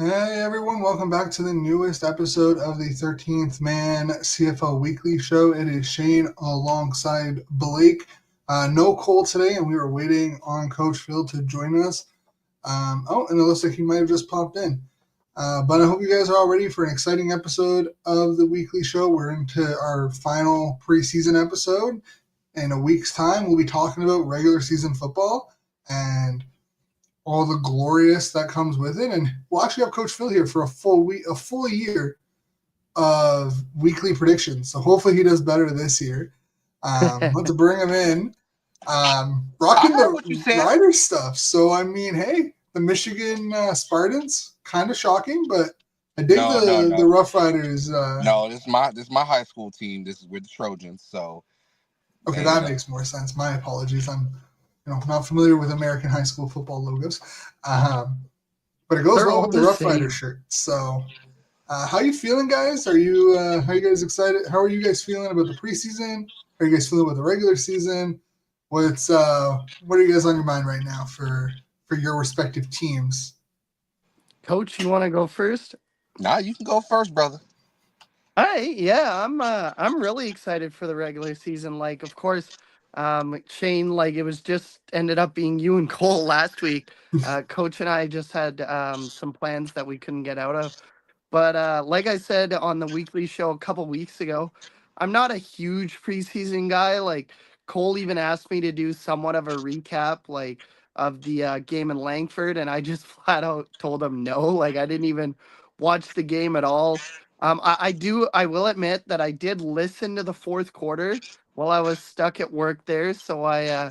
Hey everyone, welcome back to the newest episode of the 13th Man CFL Weekly Show. It is Shane alongside Blake. No Cole today, and we were waiting on Coach Phil to join us. And it looks like he might have just popped in. But I hope you guys are all ready for an exciting episode of the Weekly Show. We're into our final preseason episode. In a week's time, we'll be talking about regular season football and all the glorious that comes with it. And we'll actually have Coach Phil here for a full year of weekly predictions. So hopefully he does better this year. Let's bring him in. Rocking the Rider stuff. So, I mean, hey, the Michigan Spartans, kind of shocking, but I dig the Rough Riders. No, this is my high school team. This is with the Trojans. So, okay, that makes more sense. My apologies. I'm not familiar with American high school football logos. But it goes well with the Rough Rider shirt. So, how you feeling, guys? Are you guys excited? How are you guys feeling about the preseason? How are you guys feeling about the regular season? What are you guys on your mind right now for your respective teams? Coach, you want to go first? Nah, you can go first, brother. All right, yeah, I'm really excited for the regular season. Like, of course, Shane, like it was just ended up being you and Cole last week. Coach and I just had some plans that we couldn't get out of. But like I said on the weekly show a couple weeks ago, I'm not a huge preseason guy. Like Cole even asked me to do somewhat of a recap, like of the game in Langford, and I just flat out told him no. Like I didn't even watch the game at all. I will admit that I did listen to the fourth quarter while I was stuck at work there, so I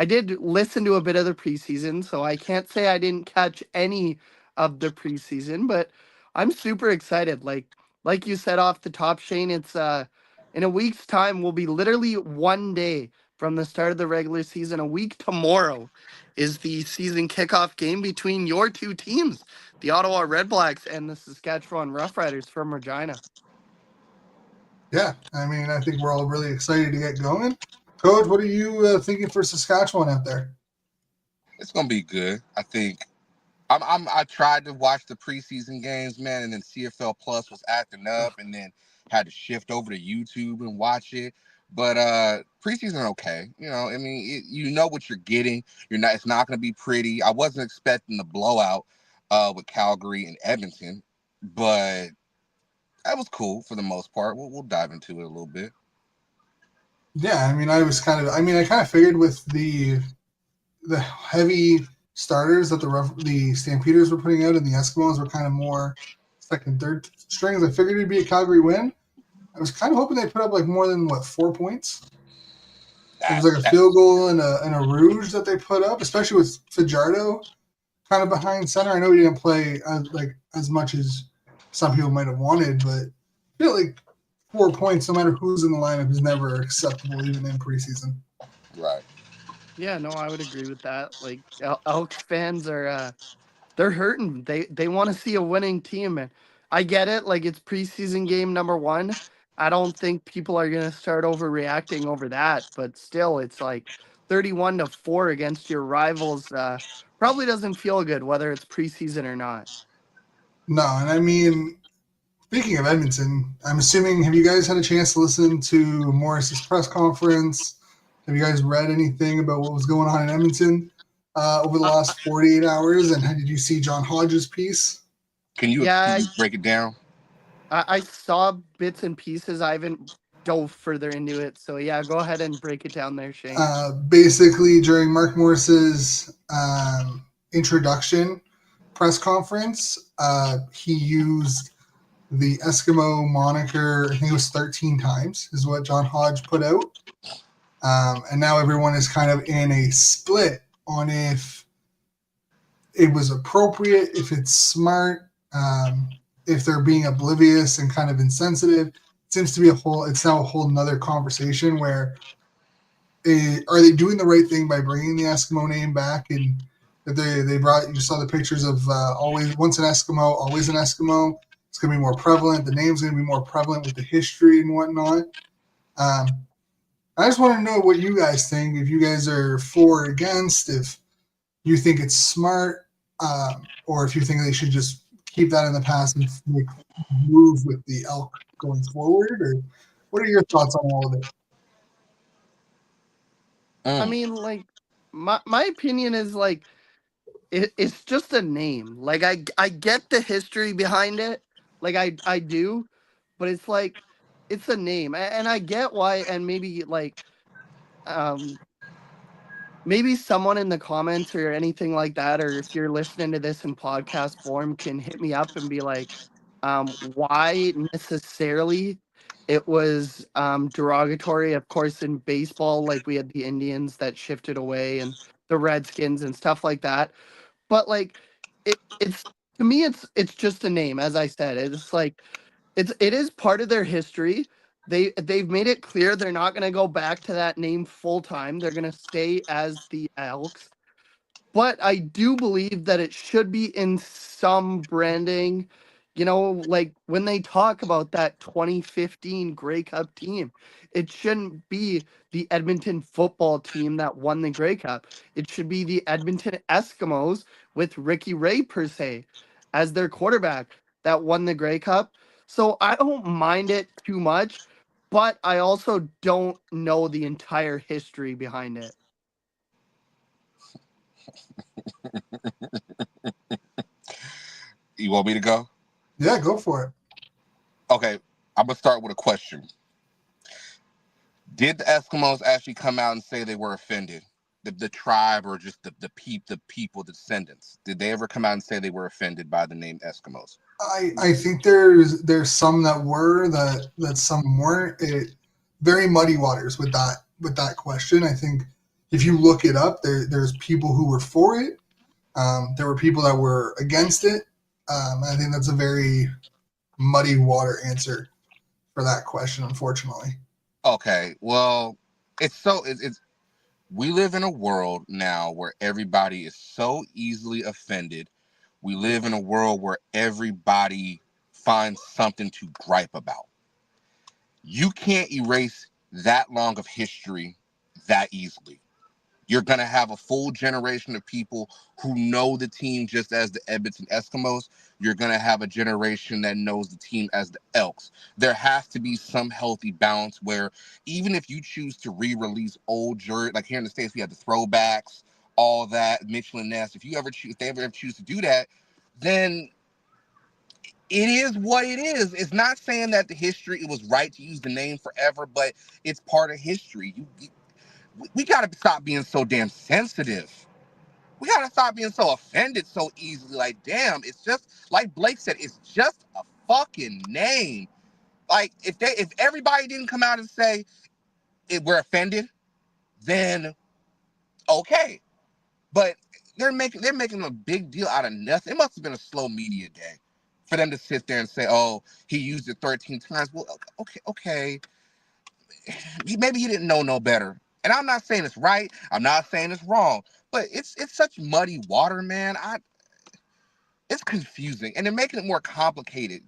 did listen to a bit of the preseason. So I can't say I didn't catch any of the preseason, but I'm super excited. Like you said off the top, Shane, it's in a week's time will be literally one day from the start of the regular season. A week tomorrow is the season kickoff game between your two teams, the Ottawa Redblacks and the Saskatchewan Roughriders from Regina. Yeah, I mean, I think we're all really excited to get going. Coach, what are you thinking for Saskatchewan out there? It's gonna be good. I think. I tried to watch the preseason games, man, and then CFL Plus was acting up, and then had to shift over to YouTube and watch it. But preseason okay, I mean, you know what you're getting. It's not going to be pretty. I wasn't expecting the blowout with Calgary and Edmonton, but that was cool for the most part. We'll dive into it a little bit. Yeah, I mean, I kind of figured with the heavy starters that the Stampeders were putting out and the Eskimos were kind of more second, third strings. I figured it'd be a Calgary win. I was kind of hoping they'd put up like more than 4 points. It was like a field goal and a rouge that they put up, especially with Fajardo kind of behind center. I know he didn't play as much as some people might have wanted, but I feel like 4 points, no matter who's in the lineup, is never acceptable, even in preseason. Right. Yeah, no, I would agree with that. Like Elks fans are they're hurting. They want to see a winning team, and I get it. Like it's preseason game number 1. I don't think people are gonna start overreacting over that, but still, it's like 31-4 against your rivals. Probably doesn't feel good whether it's preseason or not. No, and I mean, speaking of Edmonton, I'm assuming, have you guys had a chance to listen to Morris's press conference? Have you guys read anything about what was going on in Edmonton over the last 48 hours? And did you see John Hodge's piece? Can you break it down? I saw bits and pieces. I haven't dove further into it. So, yeah, go ahead and break it down there, Shane. Basically, during Mark Morris's introduction press conference, he used the Eskimo moniker, I think it was 13 times, is what John Hodge put out. And now everyone is kind of in a split on if it was appropriate, if it's smart, if they're being oblivious and kind of insensitive. It seems to be it's now a whole nother conversation where are they doing the right thing by bringing the Eskimo name back? And you saw the pictures of always once an Eskimo, always an Eskimo. It's going to be more prevalent. The name's going to be more prevalent with the history and whatnot. I just want to know what you guys think. If you guys are for or against, if you think it's smart, or if you think they should just keep that in the past and move with the elk going forward? Or what are your thoughts on all of it? I mean, like, my opinion is like it's just a name. Like I get the history behind it, like I do, but it's like it's a name, and I get why, and maybe like um maybe someone in the comments or anything like that, or if you're listening to this in podcast form, can hit me up and be like, why necessarily it was derogatory. Of course, in baseball, like we had the Indians that shifted away and the Redskins and stuff like that. But like it's to me it's just a name, as I said. It's like it is part of their history. They've made it clear they're not going to go back to that name full time. They're going to stay as the Elks. But I do believe that it should be in some branding. You know, like when they talk about that 2015 Grey Cup team, it shouldn't be the Edmonton football team that won the Grey Cup. It should be the Edmonton Eskimos with Ricky Ray, per se, as their quarterback that won the Grey Cup. So I don't mind it too much, but I also don't know the entire history behind it. You want me to go? Yeah, go for it. Okay, I'm gonna start with a question. Did the Eskimos actually come out and say they were offended? The tribe, or just the people, the descendants? Did they ever come out and say they were offended by the name Eskimos? I think there's some that were that some weren't. Very muddy waters with that question. I think if you look it up, there's people who were for it. There were people that were against it. I think that's a very muddy water answer for that question, unfortunately. Okay, well, it's we live in a world now where everybody is so easily offended. We live in a world where everybody finds something to gripe about. You can't erase that long of history that easily. You're going to have a full generation of people who know the team just as the Edmonton Eskimos. You're going to have a generation that knows the team as the Elks. There has to be some healthy balance where even if you choose to re-release old jerseys, like here in the States, we have the throwbacks, all that, Mitchell and Ness. If they ever choose to do that, then it is what it is. It's not saying that it was right to use the name forever, but it's part of history. We got to stop being so damn sensitive. We got to stop being so offended so easily. Like, damn, it's just, like Blake said, it's just a fucking name. Like, if everybody didn't come out and say we're offended, then okay. But they're making a big deal out of nothing. It must have been a slow media day for them to sit there and say, oh, he used it 13 times. Well, okay. Maybe he didn't know no better. And I'm not saying it's right. I'm not saying it's wrong. But it's such muddy water, man. It's confusing, and they're making it more complicated.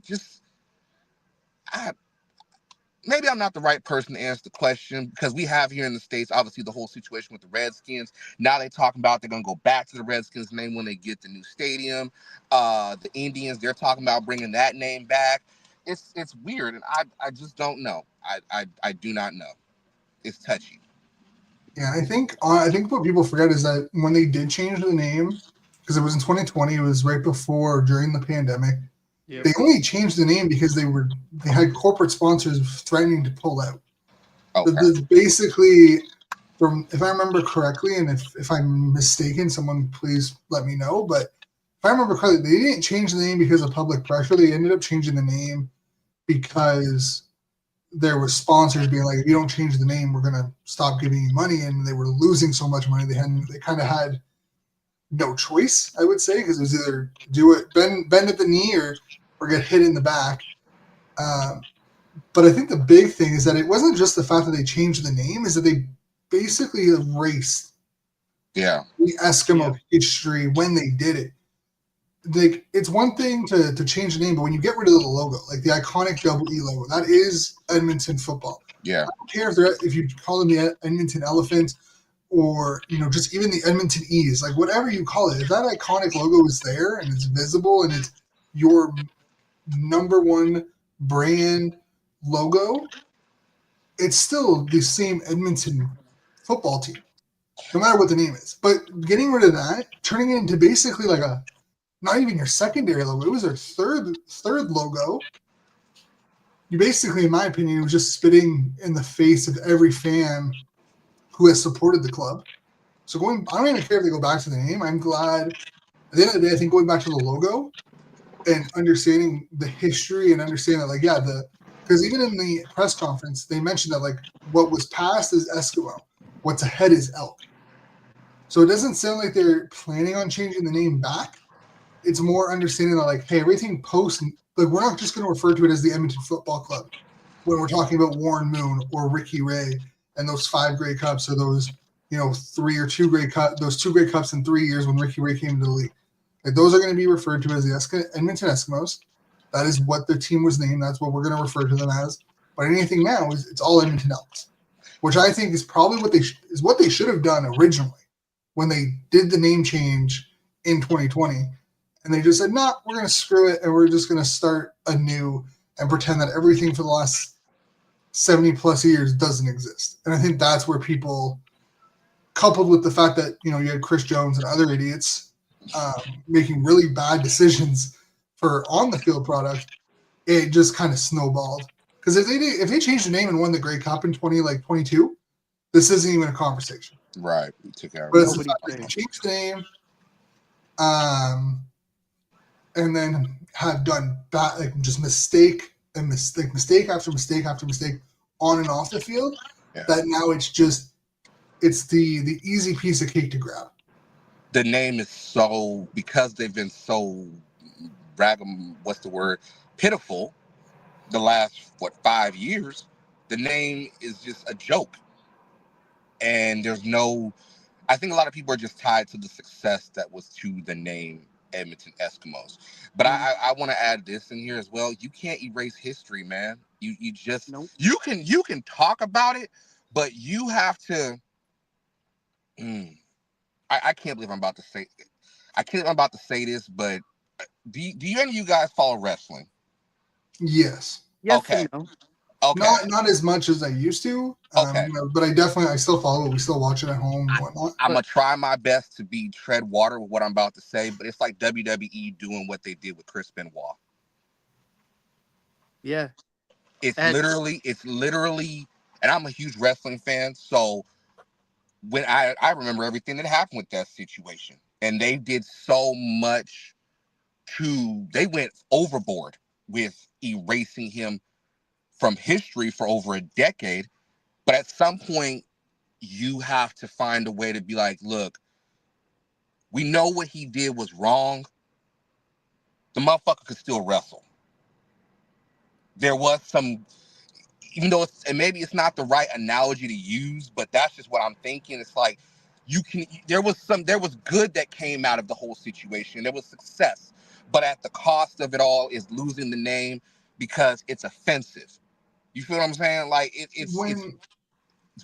Maybe I'm not the right person to answer the question, because we have here in the States, obviously, the whole situation with the Redskins. Now they're talking about they're going to go back to the Redskins name when they get the new stadium. The Indians, they're talking about bringing that name back. It's weird, and I just don't know. I do not know. It's touchy. Yeah, I think what people forget is that when they did change the name, because it was in 2020, it was right before or during the pandemic. Yep. They only changed the name because they had corporate sponsors threatening to pull out. Okay. That's basically, if I remember correctly, and if I'm mistaken, someone please let me know. But if I remember correctly, they didn't change the name because of public pressure. They ended up changing the name because there were sponsors being like, if you don't change the name, we're gonna stop giving you money, and they were losing so much money. They kind of had no choice, I would say, because it was either do it bend at the knee or get hit in the back. But I think the big thing is that it wasn't just the fact that they changed the name, is that they basically erased the Eskimo history when they did it. Like, it's one thing to change the name, but when you get rid of the logo, like the iconic double E logo, that is Edmonton football. Yeah. I don't care if you call them the Edmonton Elephant, or just even the Edmonton E's, like whatever you call it. If that iconic logo is there and it's visible and your number one brand logo, it's still the same Edmonton football team, no matter what the name is. But getting rid of that, turning it into basically like a not even your secondary logo, it was their third logo. You basically, in my opinion, was just spitting in the face of every fan who has supported the club. So I don't even care if they go back to the name. I'm glad. At the end of the day, I think going back to the logo and understanding the history and understanding that, like, yeah, because even in the press conference, they mentioned that, like, what was passed is Eskimo, what's ahead is elk. So it doesn't sound like they're planning on changing the name back. It's more understanding that, like, hey, everything post, like, we're not just going to refer to it as the Edmonton Football Club when we're talking about Warren Moon or Ricky Ray and those 5 Grey Cups or those, 3 or 2 Grey Cups, those 2 Grey Cups in 3 years when Ricky Ray came into the league. Like, those are going to be referred to as the Edmonton Eskimos. That is what the team was named. That's what we're going to refer to them as. But anything now it's all Edmonton Elks, which I think is probably what they should have done originally when they did the name change in 2020. And they just said, nah, we're going to screw it, and we're just going to start anew and pretend that everything for the last 70-plus years doesn't exist. And I think that's where people, coupled with the fact that, you had Chris Jones and other idiots making really bad decisions for on-the-field product, it just kind of snowballed. Because if they changed the name and won the Grey Cup in 2022, this isn't even a conversation. Right. We took care of But it. it's the fact that they changed the name, and then have done bad, like, just mistake after mistake after mistake on and off the field. Yeah. That now it's the easy piece of cake to grab. The name is because they've been so pitiful the last 5 years. The name is just a joke, and I think a lot of people are just tied to the success that was to the name Edmonton Eskimos. But I want to add this in here as well. You can't erase history, man. You just nope. you can talk about it, but you have to. I can't believe I'm about to say. I can't believe I'm about to say this, but do any of you guys follow wrestling? Yes. Yes. Okay. No. Okay. Not as much as I used to. Okay. But I still follow it. We still watch it at home and whatnot. I'm going to try my best to tread water with what I'm about to say, but it's like WWE doing what they did with Chris Benoit. Yeah. It's literally, and I'm a huge wrestling fan, so when I remember everything that happened with that situation, and they did so much they went overboard with erasing him from history for over a decade. But at some point, you have to find a way to be like, look, we know what he did was wrong. The motherfucker could still wrestle. There was some, even though maybe it's not the right analogy to use, but that's just what I'm thinking. It's like, there was good that came out of the whole situation. There was success, but at the cost of it all is losing the name because it's offensive. You feel what I'm saying? Like it's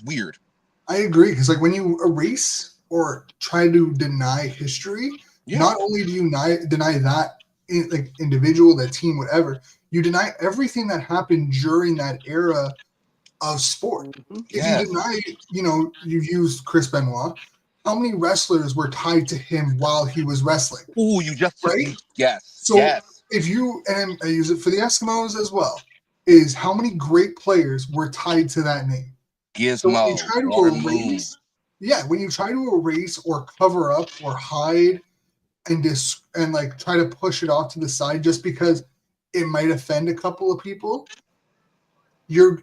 weird. I agree, because, like, when you erase or try to deny history, not only do you deny that individual, that team, whatever, you deny everything that happened during that era of sport. Mm-hmm. If you deny, you used Chris Benoit, how many wrestlers were tied to him while he was wrestling? Ooh, you just right? Yes. So if you, and I use it for the Eskimos as well, is how many great players were tied to that name? Gizmo, so when you try to erase, when you try to erase or cover up or hide and like try to push it off to the side just because it might offend a couple of people,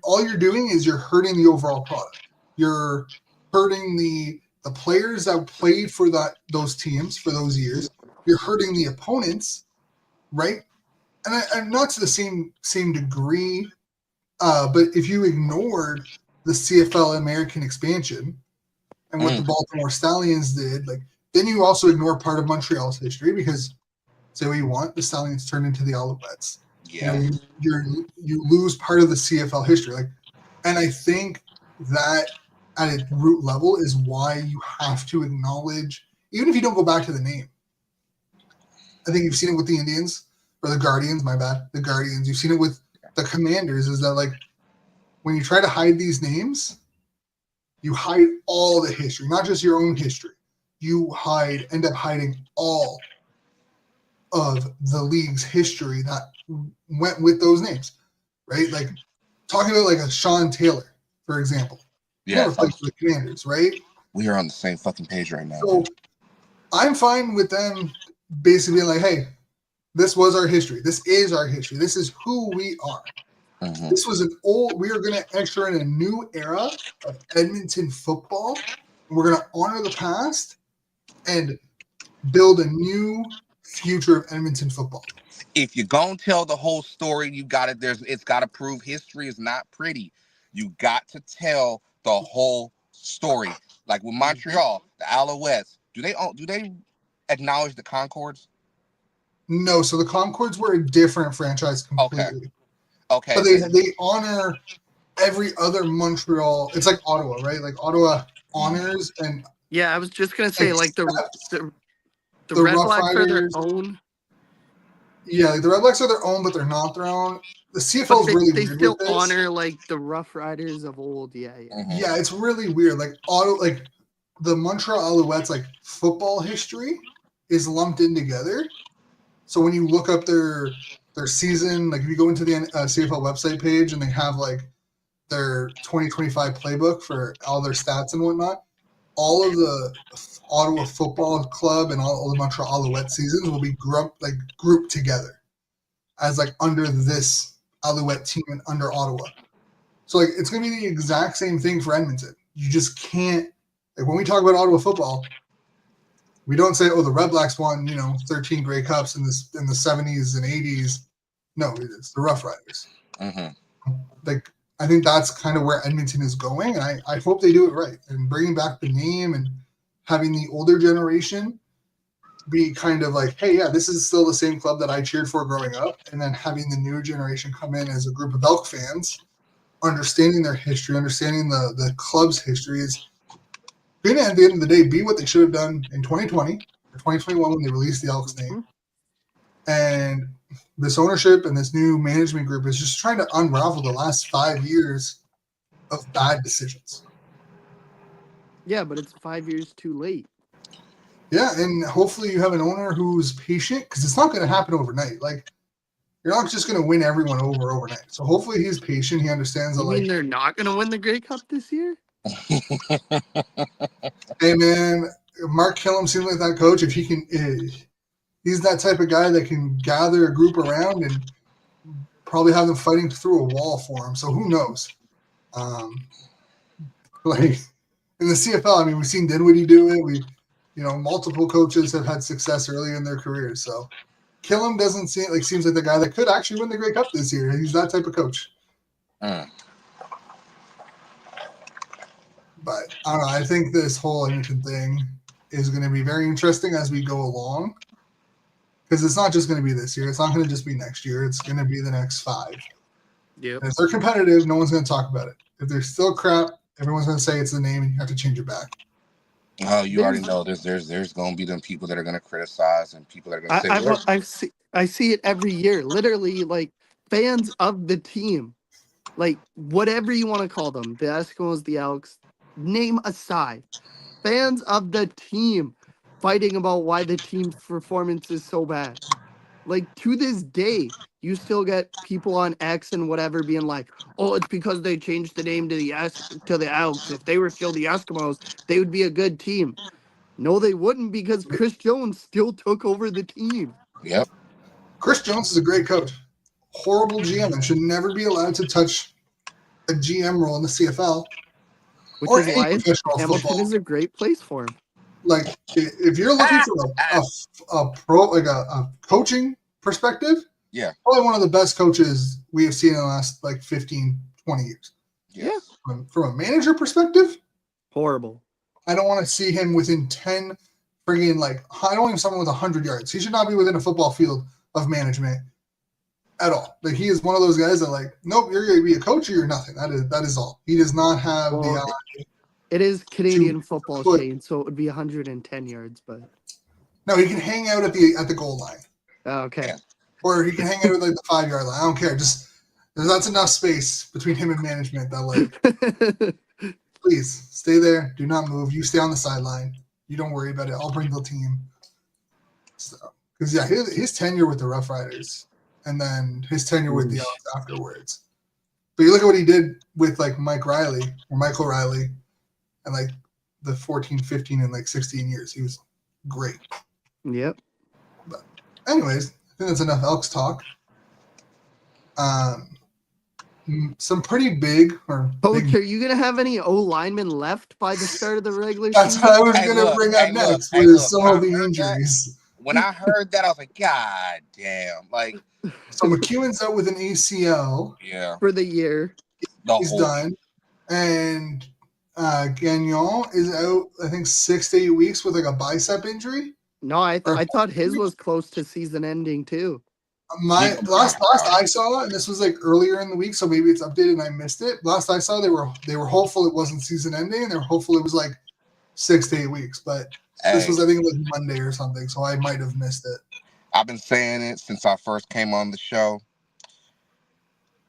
all you're doing is you're hurting the overall product. You're hurting the players that played for those teams for those years. You're hurting the opponents, right? And not to the same degree, but if you ignored the CFL American expansion and what the Baltimore Stallions did, like, then you also ignore part of Montreal's history, because, say what you want, the Stallions turned into the Alouettes. Yeah. You lose part of the CFL history. Like, and I think that at its root level is why you have to acknowledge, even if you don't go back to the name. I think you've seen it with the Indians. or the Guardians, my bad, the Guardians. You've seen it with the Commanders. Is that like when you try to hide these names, you hide all the history, not just your own history. You end up hiding all of the league's history that went with those names, right? Like talking about like a Sean Taylor, for example. Yeah, Never played for the Commanders, right? We are on the same fucking page right now. So I'm fine with them basically being like, hey, this was our history. This is our history. This is who we are. Mhm. This was we are going to enter in a new era of Edmonton football. We're going to honor the past and build a new future of Edmonton football. If you're gonna tell the whole story, it's gotta prove history is not pretty. You got to tell the whole story. Like with Montreal, the Alouettes, do they acknowledge the Concords? No, so the Concords were a different franchise completely. Okay. But they honor every other Montreal. It's like Ottawa, right? Like Ottawa honors and yeah, I was just gonna say like the Red Rough Blacks are their Riders. own. Yeah, like the Red Blacks are their own, but they're not their own. The CFL is really they weird still with this. honor like the Rough Riders of old. Yeah. Yeah, it's really weird. Like the Montreal Alouettes, like football history is lumped in together. So when you look up their season, like if you go into the CFL website page and they have like their 2025 playbook for all their stats and whatnot, all of the Ottawa Football Club and all the Montreal Alouette seasons will be grouped together as like under this Alouette team and under Ottawa. So like it's gonna be the exact same thing for Edmonton. You just can't, like when we talk about Ottawa football, we don't say, oh, the Red Blacks won, 13 Grey Cups in the 70s and 80s. No, it's the Rough Riders. Mm-hmm. Like I think that's kind of where Edmonton is going, and I hope they do it right and bringing back the name and having the older generation be kind of like, hey, yeah, this is still the same club that I cheered for growing up, and then having the new generation come in as a group of Elk fans, understanding their history, understanding the club's history is going to, at the end of the day, be what they should have done in 2020 or 2021 when they released the Elks name. And this ownership and this new management group is just trying to unravel the last 5 years of bad decisions. Yeah, but it's 5 years too late. Yeah, and hopefully you have an owner who's patient because it's not going to happen overnight. Like, you're not just going to win everyone over overnight. So hopefully he's patient. He understands that. You mean they're not going to win the Grey Cup this year? Hey, man, Mark Killam seems like that coach. If he can, he's that type of guy that can gather a group around and probably have them fighting through a wall for him. So who knows? Like in the CFL, I mean, we've seen Dinwiddie do it. Multiple coaches have had success early in their careers. So Killam seems like the guy that could actually win the Grey Cup this year. He's that type of coach. But I don't know. I think this whole Edmonton thing is going to be very interesting as we go along. Because it's not just going to be this year. It's not going to just be next year. It's going to be the next 5. Yep. And if they're competitive, no one's going to talk about it. If they're still crap, everyone's going to say it's the name and you have to change it back. Oh, you already know there's going to be them people that are going to criticize and people that are going to say, I see it every year. Literally, like, fans of the team, like, whatever you want to call them, the Eskimos, the Elks, name aside, fans of the team fighting about why the team's performance is so bad. Like, to this day, you still get people on X and whatever being like, oh, it's because they changed the name to the Elks. If they were still the Eskimos, they would be a good team. No, they wouldn't, because Chris Jones still took over the team. Yep. Chris Jones is a great coach. Horrible GM and should never be allowed to touch a GM role in the CFL. Which or is any why professional Hamilton football. is a great place for him. Like, if you're looking for a coaching perspective, yeah, probably one of the best coaches we have seen in the last 15, 20 years. Yeah. From a manager perspective, horrible. I don't want to see him within 10 friggin' I don't want someone with 100 yards. He should not be within a football field of management at all. Like, he is one of those guys that nope, you're going to be a coach or you're nothing. That is all. He does not have the eye. It is Canadian football, Shane, so it would be 110 yards, but no, he can hang out at the goal line. Okay. Or he can hang out at like the 5-yard line. I don't care. Just that's enough space between him and management that like, please stay there. Do not move. You stay on the sideline. You don't worry about it. I'll bring the team. So, because yeah, his tenure with the Rough Riders, and then his tenure with the Elks afterwards. But you look at what he did with like Michael Riley, and like the 14, 15, and like 16 years. He was great. Yep. But anyways, I think that's enough Elks talk. Some pretty big Coach, are you gonna have any O linemen left by the start of the regular That's season? what I was gonna bring up next. Was some of the injuries. When I heard that, I was like, God damn! Like, so McEwen's out with an ACL. Yeah. For the year. He's done, and Gagnon is out. I think 6 to 8 weeks with like a bicep injury. No, I thought his was close to season ending too. My last I saw, and this was like earlier in the week, so maybe it's updated and I missed it. Last I saw, they were hopeful it wasn't season ending, and they were hopeful it was like 6 to 8 weeks. But this was, I think, it was Monday or something, so I might have missed it. I've been saying it since I first came on the show.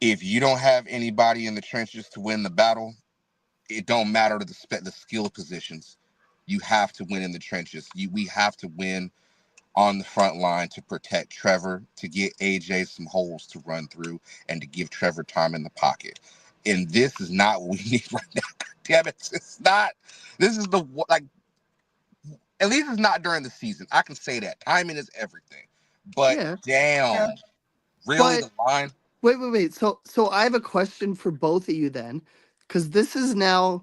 If you don't have anybody in the trenches to win the battle, it don't matter to the skill positions. You have to win in the trenches. We have to win on the front line to protect Trevor, to get AJ some holes to run through, and to give Trevor time in the pocket. And this is not what we need right now. God damn it. It's not. This is at least it's not during the season. I can say that. Timing is everything. But damn. Really, the line? Wait. So I have a question for both of you then, because this is now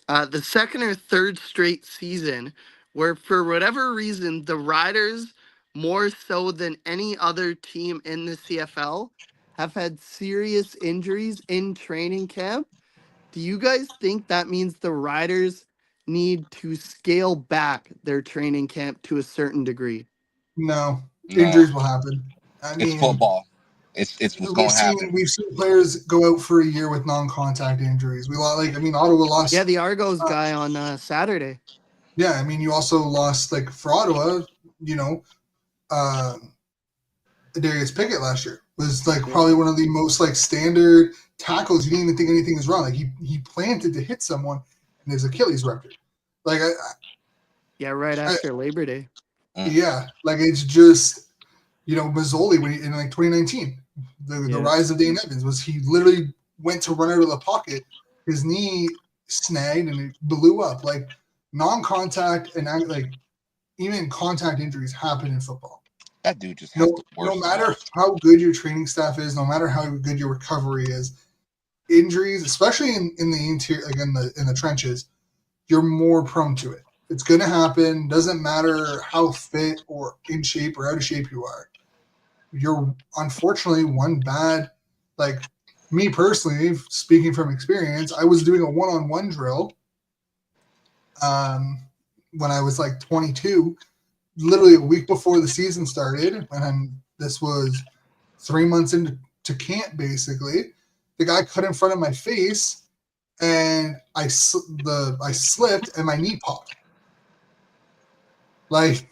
the second or third straight season where, for whatever reason, the Riders, more so than any other team in the CFL, have had serious injuries in training camp. Do you guys think that means the Riders need to scale back their training camp to a certain degree? No. Injuries will happen. It's football. It's what's going to happen. We've seen players go out for a year with non-contact injuries. Ottawa lost. Yeah, the Argos guy on Saturday. Yeah, I mean, you also lost, like, for Ottawa, Darius Pickett last year was like probably one of the most like standard tackles. You didn't even think anything was wrong. Like he planted to hit someone, and his Achilles ruptured. Like right after Labor Day. Yeah, like it's just Mazzoli in like 2019, the rise of Dane Evans was he literally went to run out of the pocket, his knee snagged and it blew up. Like non-contact and like even contact injuries happen in football. That dude just has the worst. No matter how good your training staff is, no matter how good your recovery is, injuries, especially in the interior, like in the trenches, you're more prone to it. It's going to happen. Doesn't matter how fit or in shape or out of shape you are. You're unfortunately one bad, like me personally, speaking from experience, I was doing a one-on-one drill when I was like 22. Literally a week before the season started, and this was 3 months into camp, basically. The guy cut in front of my face, and I slipped, and my knee popped. Like,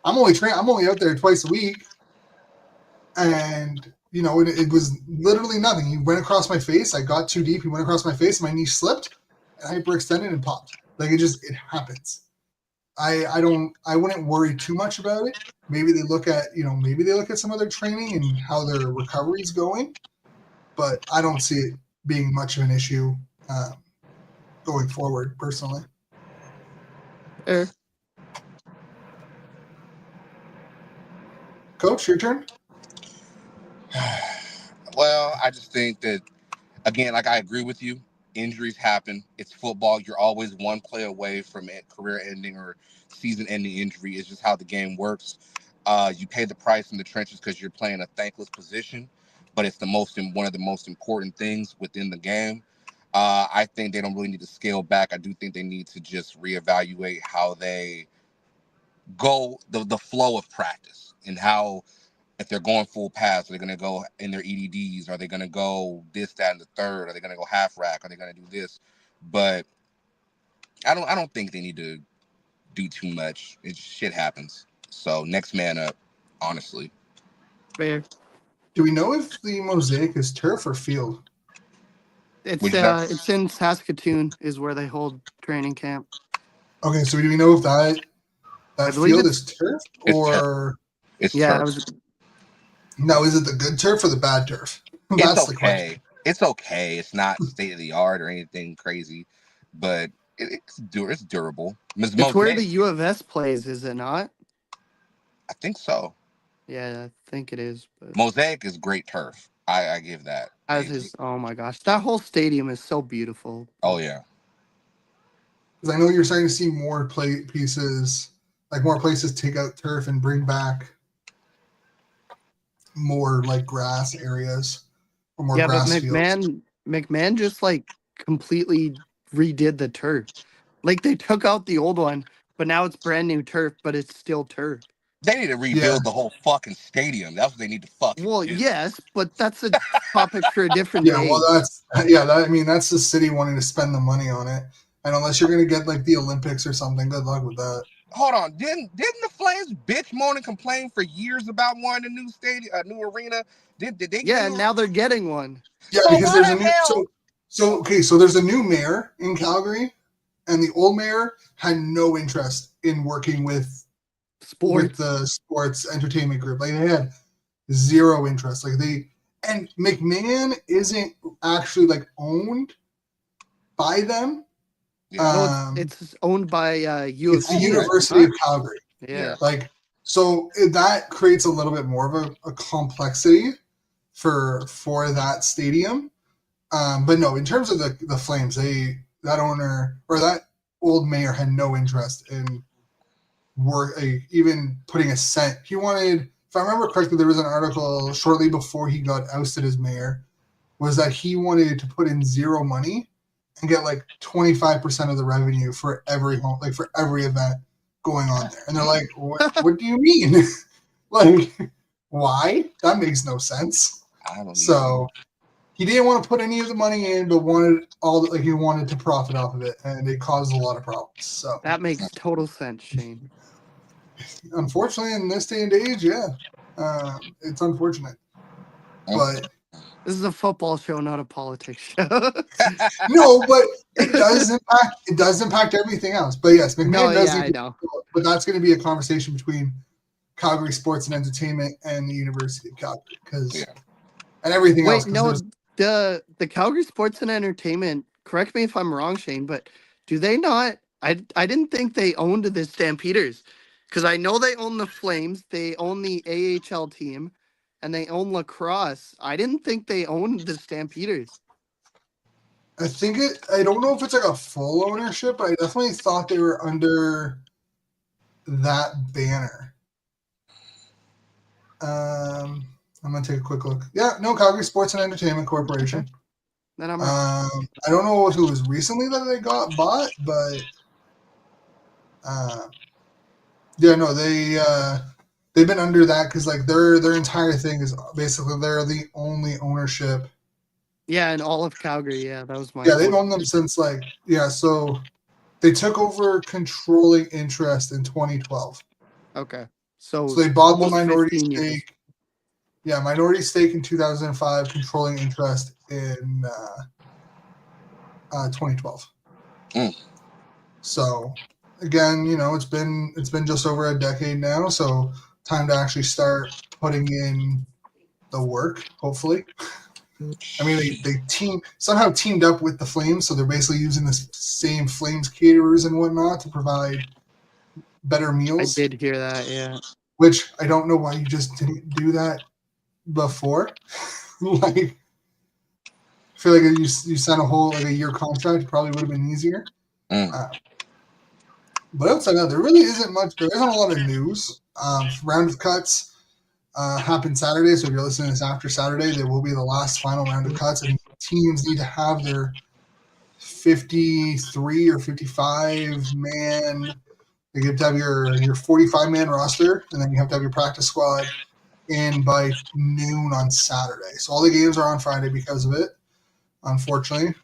I'm only out there twice a week, and it was literally nothing. He went across my face. I got too deep. He went across my face. My knee slipped, and hyperextended and popped. Like it happens. I wouldn't worry too much about it. Maybe they look at some of their training and how their recovery is going, but I don't see it being much of an issue going forward, personally. Coach, your turn. Well, I just think that, again, like I agree with you. Injuries happen. It's football. You're always one play away from career-ending or season-ending injury. It's just how the game works. You pay the price in the trenches because you're playing a thankless position, but it's one of the most important things within the game. I think they don't really need to scale back. I do think they need to just reevaluate how they go, the flow of practice, and how, if they're going full pass, are they going to go in their EDDs? Are they going to go this, that, and the third? Are they going to go half rack? Are they going to do this? But I don't think they need to do too much. Shit happens. So next man up, honestly. Fair. Do we know if the Mosaic is turf or field? It's in Saskatoon is where they hold training camp. Okay, so do we know if I that believe field it's is turf It's turf. or It's yeah. turf. I was no? Is it the good turf or the bad turf? It's That's the question. okay. It's okay. It's not state of the art or anything crazy, but it's durable. Ms. it's where Mosaic, the U of S plays, is it not? I think so. Yeah, I think it is. But Mosaic is great turf. I give that. as is, oh my gosh, that whole stadium is so beautiful. Oh yeah. Because I know you're starting to see more play pieces, like more places take out turf and bring back more like grass areas or more Yeah, but grass fields. McMahon just like completely redid the turf. Like they took out the old one, but now it's brand new turf, but it's still turf. They need to Yeah, rebuild the whole fucking stadium. That's what they need to fucking Well, do. yes, but that's a topic for a different yeah. day. Well, I mean, that's the city wanting to spend the money on it. And unless you're gonna get like the Olympics or something, good luck with that. Hold on. Didn't the Flames bitch moan and complain for years about wanting a new stadium, a new arena? Did they get a Yeah, new? and now they're getting one. Yeah, So because why there's a the new hell? so there's a new mayor in Calgary, and the old mayor had no interest in working with Sports. the sports entertainment group. Like they had zero interest. And McMahon isn't actually like owned by them. Yeah. No, it's owned by U of It's the C, right? University of Calgary. Yeah. Like so that creates a little bit more of a complexity for that stadium. But no, in terms of the Flames, that owner or that old mayor had no interest in even putting a cent. He wanted, if I remember correctly, there was an article shortly before he got ousted as mayor, was that he wanted to put in zero money and get like 25% of the revenue for every home, like for every event going on there. And they're like, what do you mean? Like, why? That makes no sense. I don't know. So he didn't want to put any of the money in, but he wanted to profit off of it, and it caused a lot of problems. So That makes total sense, Shane. unfortunately, in this day and age, yeah, it's unfortunate. But This is a football show, not a politics show. no, but it does impact everything else. But yes, McMahon No, does yeah, need I know. but that's going to be a conversation between Calgary Sports and Entertainment and the University of Calgary and everything else. Wait, no, the Calgary Sports and Entertainment, correct me if I'm wrong, Shane, but do they not? I didn't think they owned the Stampeders, because I know they own the Flames, they own the AHL team, and they own lacrosse. I didn't think they owned the Stampeders. I don't know if it's like a full ownership, but I definitely thought they were under that banner. I'm gonna take a quick look. Yeah, no, Calgary Sports and Entertainment Corporation. Okay. Then I'm I don't know if it was recently that they got bought, but yeah, no, they've been under that because like their entire thing is basically they're the only ownership. yeah, in all of Calgary. Yeah, that was my. Yeah, they've owned them since so they took over controlling interest in 2012. Okay, so they bought the almost minority 15 years. stake. Yeah, minority stake in 2005, controlling interest in 2012. So again, it's been just over a decade now, so time to actually start putting in the work, hopefully. I mean, they somehow teamed up with the Flames, so they're basically using the same Flames caterers and whatnot to provide better meals. I did hear that, yeah. Which I don't know why you just didn't do that before. Like, I feel like if you sent a whole a year contract, it probably would have been easier. But outside of that, there really isn't much. There isn't a lot of news. Round of cuts happened Saturday, so if you're listening to this after Saturday, there will be the last final round of cuts, and teams need to have their 53 or 55 man. You have to have your 45-man roster, and then you have to have your practice squad in by noon on Saturday. So all the games are on Friday because of it, unfortunately.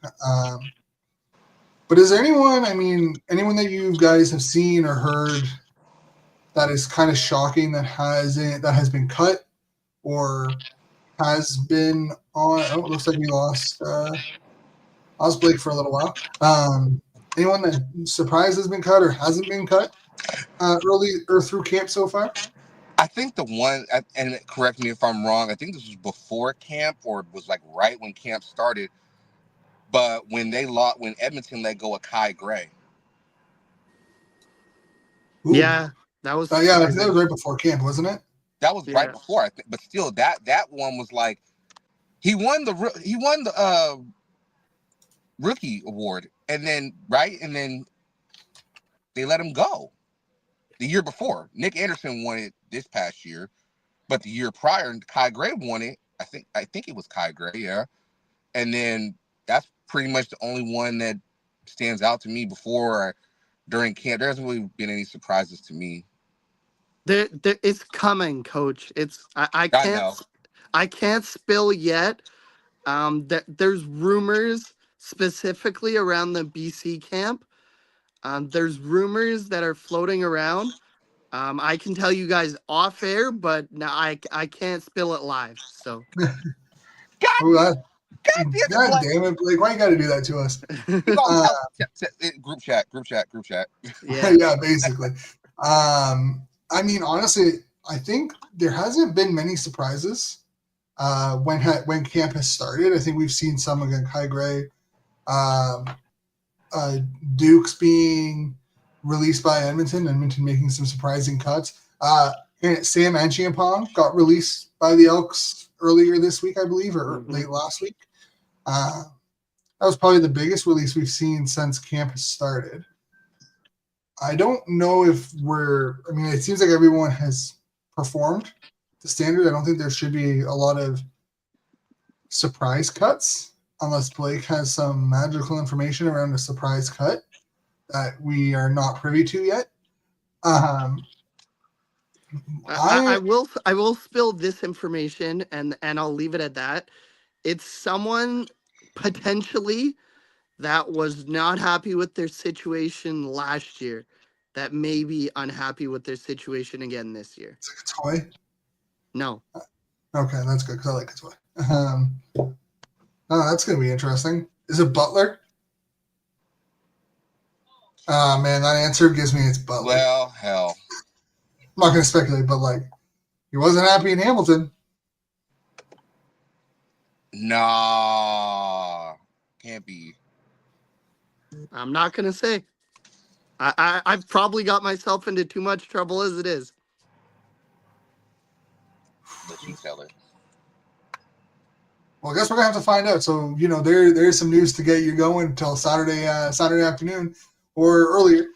But is there anyone that you guys have seen or heard that is kind of shocking that has been cut or has been on. Oh, it looks like we lost Blake for a little while. Anyone that surprised has been cut or hasn't been cut early or through camp so far? I think the one, and correct me if I'm wrong, I think this was before camp or it was like right when camp started. But when Edmonton let go of Kai Gray. Ooh. Yeah, that was I think that was right before camp, wasn't it? That was right before, I think. But still, that one was like he won the rookie award, and then they let him go. The year before, Nick Anderson won it this past year, but the year prior, Kai Gray won it. I think it was Kai Gray, yeah. And then that's pretty much the only one that stands out to me before or during camp. There hasn't really been any surprises to me. There, it's coming, Coach. I can't spill yet. There's rumors specifically around the BC camp. There's rumors that are floating around. I can tell you guys off air, but now I can't spill it live. So. God damn it, Blake! Why you got to do that to us? Group chat. Yeah, yeah, basically. I mean, honestly, I think there hasn't been many surprises when camp has started. I think we've seen some against Kai Gray, Dukes being released by Edmonton making some surprising cuts. Sam Anchiampong got released by the Elks earlier this week, I believe, or late last week. That was probably the biggest release we've seen since camp has started. I don't know if it seems like everyone has performed to standard. I don't think there should be a lot of surprise cuts unless Blake has some magical information around a surprise cut that we are not privy to yet. I will spill this information and I'll leave it at that. It's someone potentially that was not happy with their situation last year that may be unhappy with their situation again this year. It's like a toy? No. Okay, that's good because I like a toy. That's going to be interesting. Is it Butler? Man, that answer gives me it's Butler. Well, hell. I'm not going to speculate, but he wasn't happy in Hamilton. Nah, can't be. I'm not going to say. I've probably got myself into too much trouble as it is. Let you tell it. Well, I guess we're going to have to find out. So, there's some news to get you going until Saturday afternoon or earlier.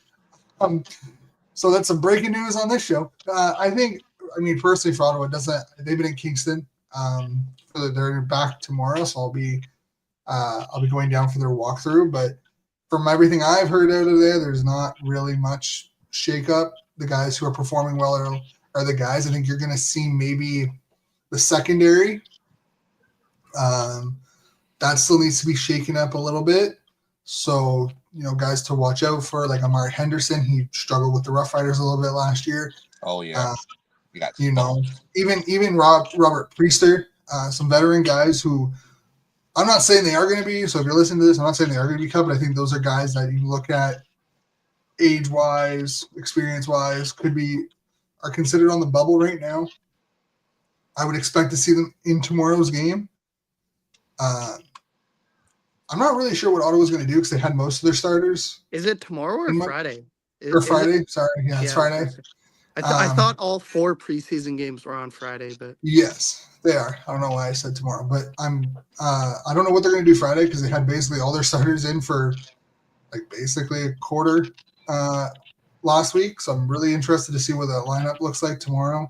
So that's some breaking news on this show. Personally for Ottawa, they've been in Kingston. They're back tomorrow, so I'll be going down for their walkthrough. But from everything I've heard out of there's not really much shakeup. The guys who are performing well are the guys. I think you're going to see maybe the secondary. That still needs to be shaken up a little bit. So, guys to watch out for, like Amari Henderson. He struggled with the Rough Riders a little bit last year. Oh, yeah. Even Robert Priester, some veteran guys who I'm not saying they are going to be. So if you're listening to this, I'm not saying they are going to be cut, but I think those are guys that you look at age-wise, experience-wise, are considered on the bubble right now. I would expect to see them in tomorrow's game. I'm not really sure what Ottawa's going to do because they had most of their starters. Is it tomorrow or Friday? Friday? Sorry. Yeah, it's Friday. I thought all 4 preseason games were on Friday, but yes, they are. I don't know why I said tomorrow, but I don't know what they're going to do Friday because they had basically all their starters in for basically a quarter last week. So I'm really interested to see what that lineup looks like tomorrow.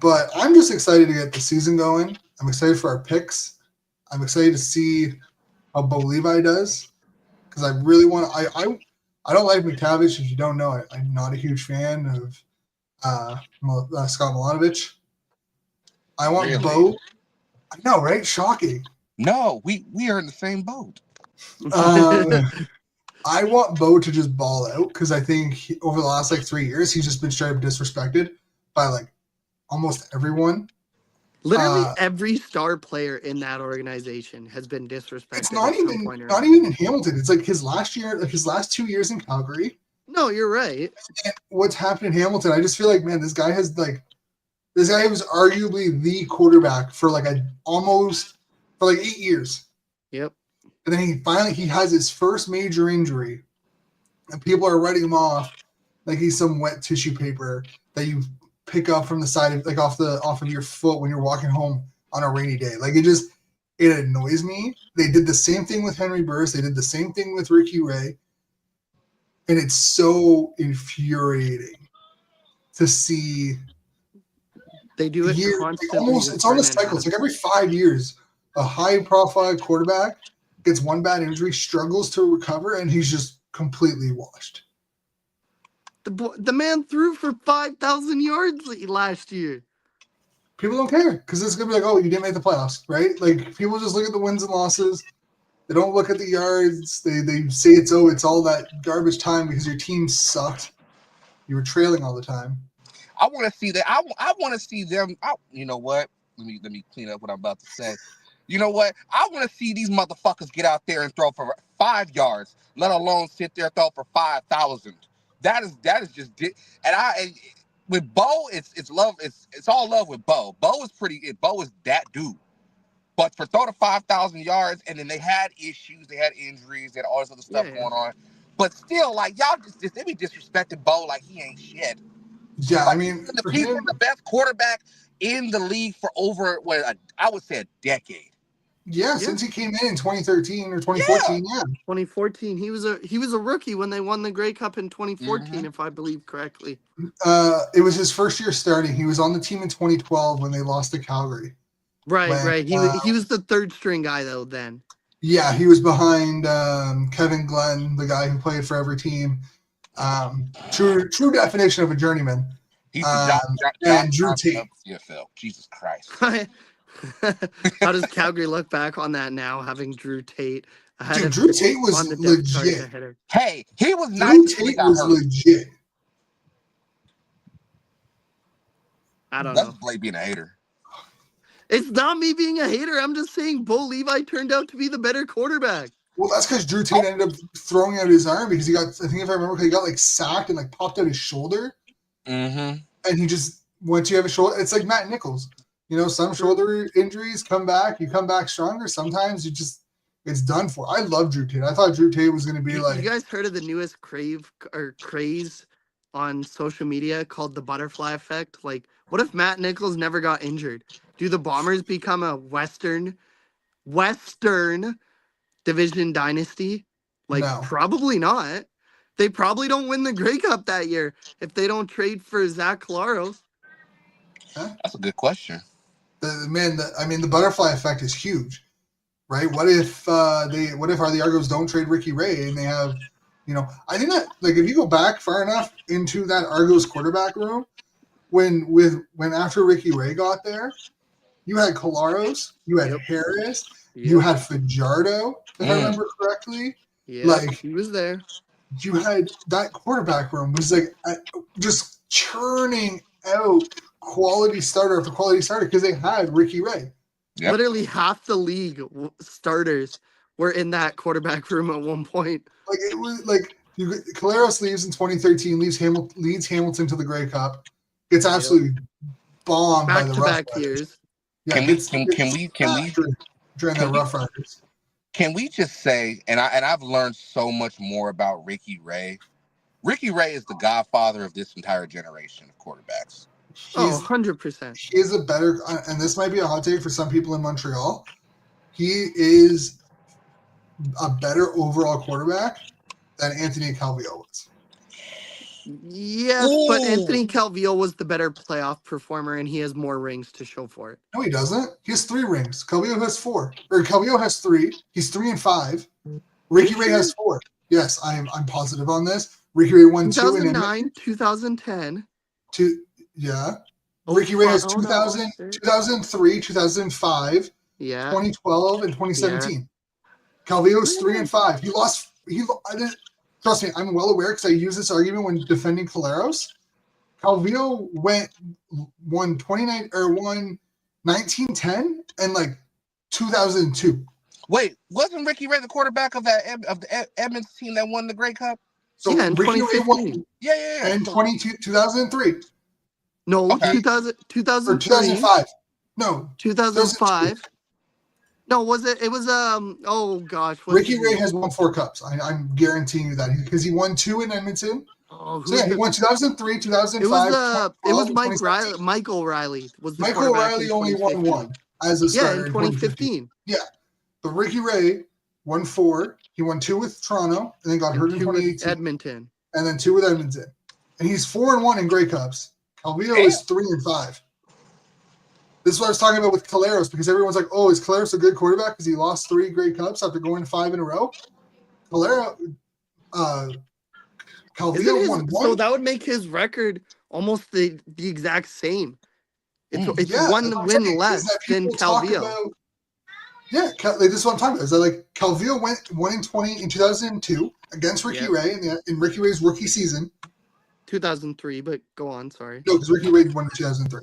But I'm just excited to get the season going. I'm excited for our picks. I'm excited to see how Bo Levi does because I really want to. I don't like McTavish. If you don't know, I'm not a huge fan of Scott Milanovic. I want Bo. I know, right? Shocking. No, we are in the same boat. I want Bo to just ball out because I think over the last 3 years he's just been straight up disrespected by almost everyone. Literally every star player in that organization has been disrespected It's not at some even point or not another. even in Hamilton. It's like his last year, like his last 2 years in Calgary. No, you're right. And what's happened in Hamilton? I just feel like, man, this guy was arguably the quarterback for like 8 years. Yep. And then he has his first major injury, and people are writing him off like he's some wet tissue paper that you pick up from the side of like off of your foot when you're walking home on a rainy day. Like it annoys me. They did the same thing with Henry Burris. They did the same thing with Ricky Ray. And it's so infuriating to see. They do it constantly. It's almost cycle. It's like every 5 years, a high-profile quarterback gets one bad injury, struggles to recover, and he's just completely washed. The man threw for 5,000 yards last year. People don't care because it's gonna be like, oh, you didn't make the playoffs, right? Like people just look at the wins and losses. They don't look at the yards. They say it's all that garbage time because your team sucked. You were trailing all the time. I want to see that. I want to see them. You know what? Let me clean up what I'm about to say. You know what? I want to see these motherfuckers get out there and throw for 5 yards, let alone sit there and throw for 5,000. That is just. And with Bo, it's love. It's all love with Bo. Bo is that dude. But for throwing 5,000 yards, and then they had issues, they had injuries, they had all this other stuff going on. But still, like y'all they be disrespecting Bo like he ain't shit. Yeah, like, I mean, he's been the best quarterback in the league for over I would say a decade. Yeah, since he came in 2013 or 2014. Yeah. 2014. He was a rookie when they won the Grey Cup in 2014, if I believe correctly. It was his first year starting. He was on the team in 2012 when they lost to Calgary. Right. He was the third string guy though then. Yeah, he was behind Kevin Glenn, the guy who played for every team. True definition of a journeyman. He's the John Drew Tate. CFL. Jesus Christ. How does Calgary look back on that now, having Drew Tate? Dude, Drew Tate was legit. Hey, he was nice. Drew Tate was legit. I don't know. That's Blake being a hater. It's not me being a hater. I'm just saying Bo Levi turned out to be the better quarterback. Well, that's because Drew Tate ended up throwing out his arm because I think if I remember, he got like sacked and like popped out his shoulder. Mm-hmm. And he just, once you have a shoulder, it's like Matt Nichols. You know, some shoulder injuries come back, you come back stronger. Sometimes it's done for. I love Drew Tate. I thought Drew Tate was going to be like. You guys heard of the newest craze on social media called the butterfly effect? Like, what if Matt Nichols never got injured? Do the Bombers become a Western Division dynasty? Like, no. Probably not. They probably don't win the Grey Cup that year if they don't trade for Zach Collaros. Huh? That's a good question. The butterfly effect is huge, right? What if the Argos don't trade Ricky Ray and they have, I think that like if you go back far enough into that Argos quarterback room, when after Ricky Ray got there, you had Collaros, you had Harris, you had Fajardo, if I remember correctly. Yeah, like he was there. You had that quarterback room was like just churning out quality starter after quality starter because they had Ricky Ray. Yep. Literally half the league starters were in that quarterback room at one point. Like it was like Collaros leaves in 2013, leads Hamilton to the Grey Cup, gets absolutely bombed by the Rough Riders. Years. Yeah, can we during the Rough Riders? Can we just say, and I've learned so much more about Ricky Ray. Ricky Ray is the godfather of this entire generation of quarterbacks. 100%. He is a better, and this might be a hot take for some people in Montreal. He is a better overall quarterback than Anthony Calvillo was. Yes, but Anthony Calvillo was the better playoff performer, and he has more rings to show for it. No, he doesn't. He has 3 rings. Calvillo has 4. Or Calvillo has 3. He's 3 and 5. Ricky Ray has 4. Yes, I'm positive on this. Ricky Ray won 2 in 2009, 2010. Yeah. Ricky Ray has 2000, 2003, 2005, 2012, and 2017. Yeah. Calvillo's 3 and 5. Trust me, I'm well aware because I use this argument when defending Collaros. Calvillo won 1910 and like 2002. Wait, wasn't Ricky Ray the quarterback of the Edmonds team that won the Grey Cup? So Yeah, in Ricky Ray 2015. won Yeah. in 2003 No, Okay. 2003, or 2005. No, 2005. No, was it? It was oh gosh, what's Ricky his Ray name? has won 4 cups. I'm guaranteeing you that because he won 2 in Edmonton. Oh, So yeah, he won 2003, 2005, it was 2012, Michael Riley was the Michael quarterback O'Reilly in only won 2015. 1 as a Yeah, starter in in 2015. 2015. Yeah, but Ricky Ray won 4. He won 2 with Toronto and then got hurt in 2 with 2018, Edmonton. and then 2 with Edmonton. And he's 4-1 in Grey Cups. Calvillo is 3-5. This is what I was talking about with Caleros because everyone's like, "Oh, is Caleros a good quarterback because he lost 3 Grey Cups after going 5 in a row?" Calvillo won 1. So that would make his record almost the exact same. It's Yeah, one that's what I'm win saying, is less that than people talk Calvillo. about. Yeah, this is what I'm talking about. Is that like Calvillo won in 2002 against Ricky Ray in Ricky Ray's rookie season. 2003, but go on. Sorry. No, because Ricky Ray won in 2003.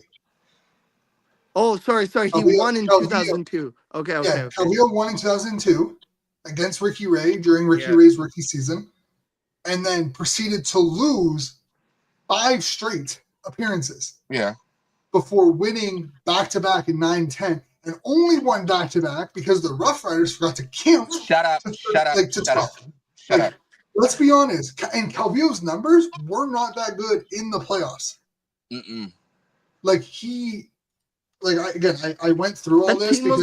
Oh, sorry. He Calvillo, won in 2002. Okay. Yeah, Calvillo won in 2002 against Ricky Ray during Ricky Ray's rookie season, and then proceeded to lose 5 straight appearances. Yeah. Before winning back-to-back in 9-10, and only won back-to-back because the Rough Riders forgot to count. Shut up. Let's be honest. And Calvillo's numbers were not that good in the playoffs. Mm-mm. Like I went through all this because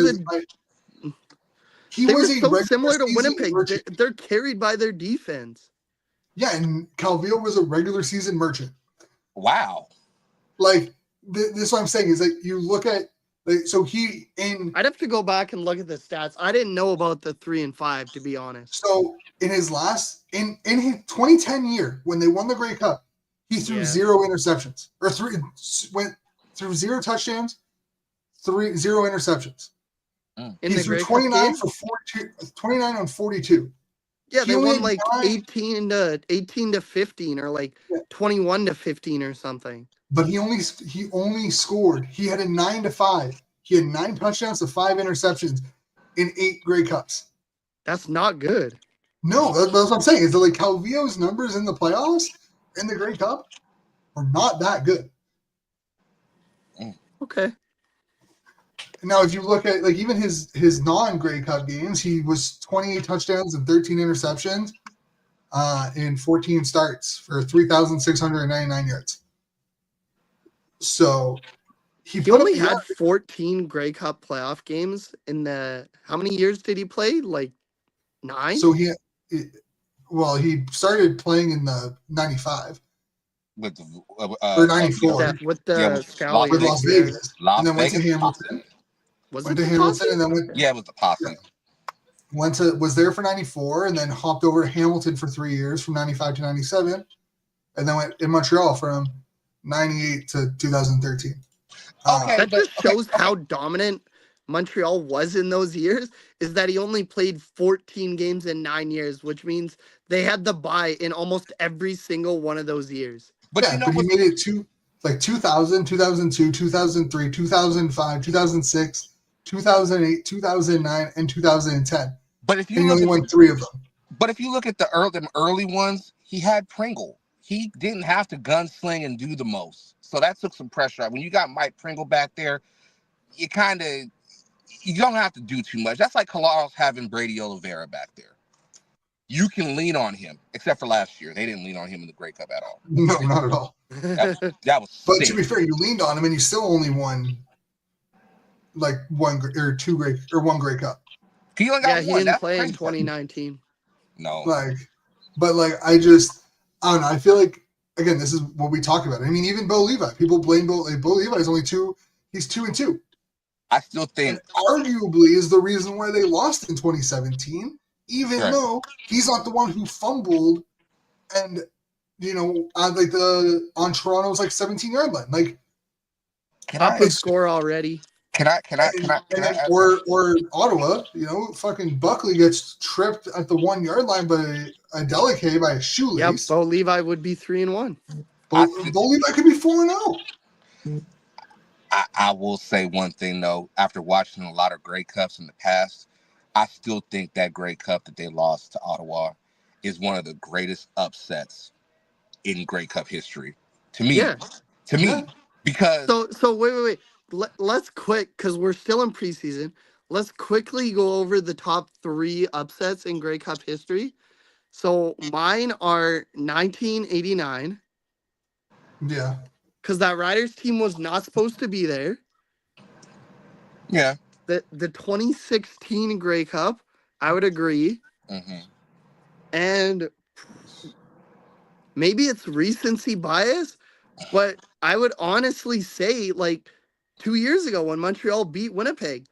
he was a so similar to Winnipeg. Merchant. They're carried by their defense. Yeah, and Calvillo was a regular season merchant. Wow. Like this is what I'm saying is that you look at so I'd have to go back and look at the stats. I didn't know about the 3 and 5 to be honest. So in his in his 2010 year when they won the Grey Cup, he threw 0 interceptions or went through 0 touchdowns, 0 interceptions. He threw 29 for 42, 29 on 42. Yeah, they won like 18 to 15 or like 21 to 15 or something. But he only scored. He had a 9-5. He had 9 touchdowns to 5 interceptions in 8 Grey Cups. That's not good. No, that's what I'm saying. Is that like Calvillo's numbers in the playoffs in the Grey Cup are not that good. Okay. Now, if you look at like even his non-Grey Cup games, he was 28 touchdowns and 13 interceptions in 14 starts for 3,699 yards. So he only had 14 Grey Cup playoff games in the. How many years did he play? Like 9. So he started playing in the 95 with or 94 with the Scally with Las Vegas, and then went to Hamilton. Went to Hamilton and then went. Yeah, with the Posse. Was there for 94 and then hopped over to Hamilton for 3 years from 95 to 97, and then went in Montreal from 98 to 2013. That just shows how dominant Montreal was in those years, is that he only played 14 games in 9 years, which means they had the bye in almost every single one of those years. But he made it to like 2000, 2002, 2003, 2005, 2006, 2008, 2009, and 2010. But if you and he only won 3 of them. But if you look at the early ones, he had Pringle. He didn't have to gunsling and do the most. So that took some pressure out. When you got Mike Pringle back there, you don't have to do too much. That's like Caleros having Brady Oliveira back there. You can lean on him, except for last year. They didn't lean on him in the Grey Cup at all. No, not at all. That was But sick. to be fair, you leaned on him and you still only won like 1 or 2 Grey or 1 Grey Cup. He only got he one. didn't That's play in crazy. 2019. No. But I don't know. I feel like, again, this is what we talk about. I mean, even Bo Levi. People blame Bo Levi is only 2. He's 2-2. I still think. And arguably is the reason why they lost in 2017, even though he's not the one who fumbled and, on Toronto's 17-yard line. Like, Up a score already. Can I or Ottawa, fucking Buckley gets tripped at the 1-yard line by a Delicate by a shoelace. Yep, Bo Levi would be 3-1. Bo Levi could be 4-0. I will say one thing though. After watching a lot of Grey Cups in the past, I still think that Grey Cup that they lost to Ottawa is one of the greatest upsets in Grey Cup history. To me, Yeah. to Yeah. me, because So wait. Let's quick because we're still in preseason. Let's quickly go over the top 3 upsets in Grey Cup history. So mine are 1989 Yeah. because that Riders team was not supposed to be there. yeah, The 2016 Grey Cup, I would agree. hmm And maybe it's recency bias, but I would honestly say like 2 years ago when Montreal beat Winnipeg,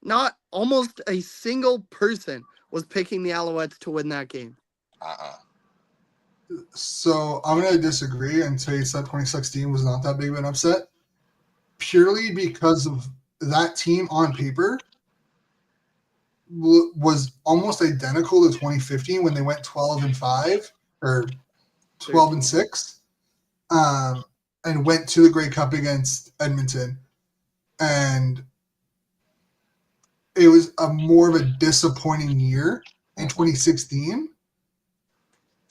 not almost a single person was picking the Alouettes to win that game. uh-uh. So I'm going to disagree and say that 2016 was not that big of an upset, purely because of that team on paper was almost identical to 2015 when they went 12-5 or 12-6, and went to the Grey Cup against Edmonton, and it was a more of a disappointing year in 2016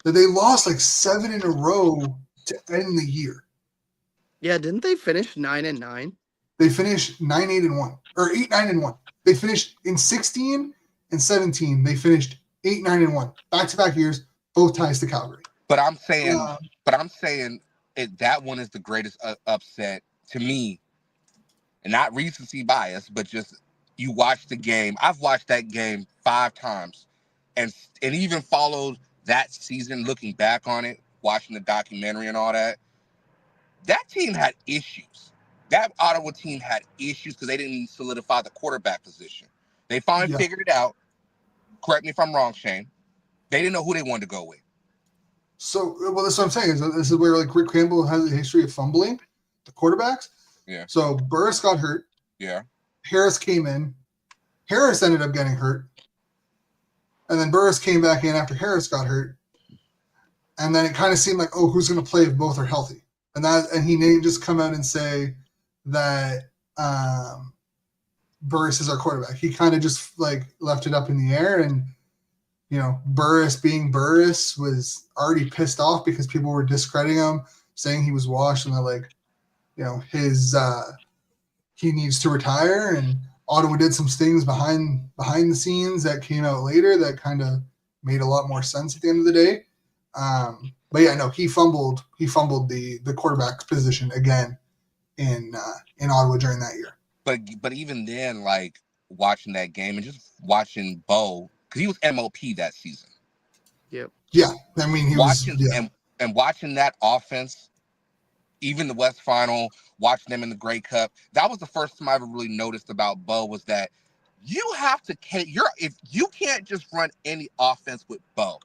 that they lost like 7 in a row to end the year. Yeah, didn't they finish 9-9? They finished 9-8-1 or 8-9-1. They finished in 16 and 17. They finished 8-9-1 back-to-back years, both ties to Calgary. But I'm saying, Uh, that one is the greatest upset to me, and not recency bias, but just you watch the game. I've watched that game 5 times, and even followed that season, looking back on it, watching the documentary and all that. That team had issues. That Ottawa team had issues because they didn't solidify the quarterback position. They finally yeah. figured it out. Correct me if I'm wrong, Shane. They didn't know who they wanted to go with. So, well, that's what I'm saying. This is where like Rick Campbell has a history of fumbling the quarterbacks. Yeah. So Burris got hurt. Yeah. Harris came in. Harris ended up getting hurt. And then Burris came back in after Harris got hurt. And then it kind of seemed like, oh, who's going to play if both are healthy? And he didn't just come out and say that Burris is our quarterback. He kind of just like left it up in the air, and Burris being Burris was already pissed off because people were discrediting him, saying he was washed, and they're like, his he needs to retire. And Ottawa did some things behind the scenes that came out later that kind of made a lot more sense at the end of the day. But yeah, no, he fumbled the quarterback position again in Ottawa during that year. But even then, like watching that game and just watching Bo, because he was MOP that season. Yep. Yeah, I mean he watching was. Yeah. and watching that offense, even the West Final, watching them in the Grey Cup. That was the first time I ever really noticed about Bo was that you have to if you can't just run any offense with Bo,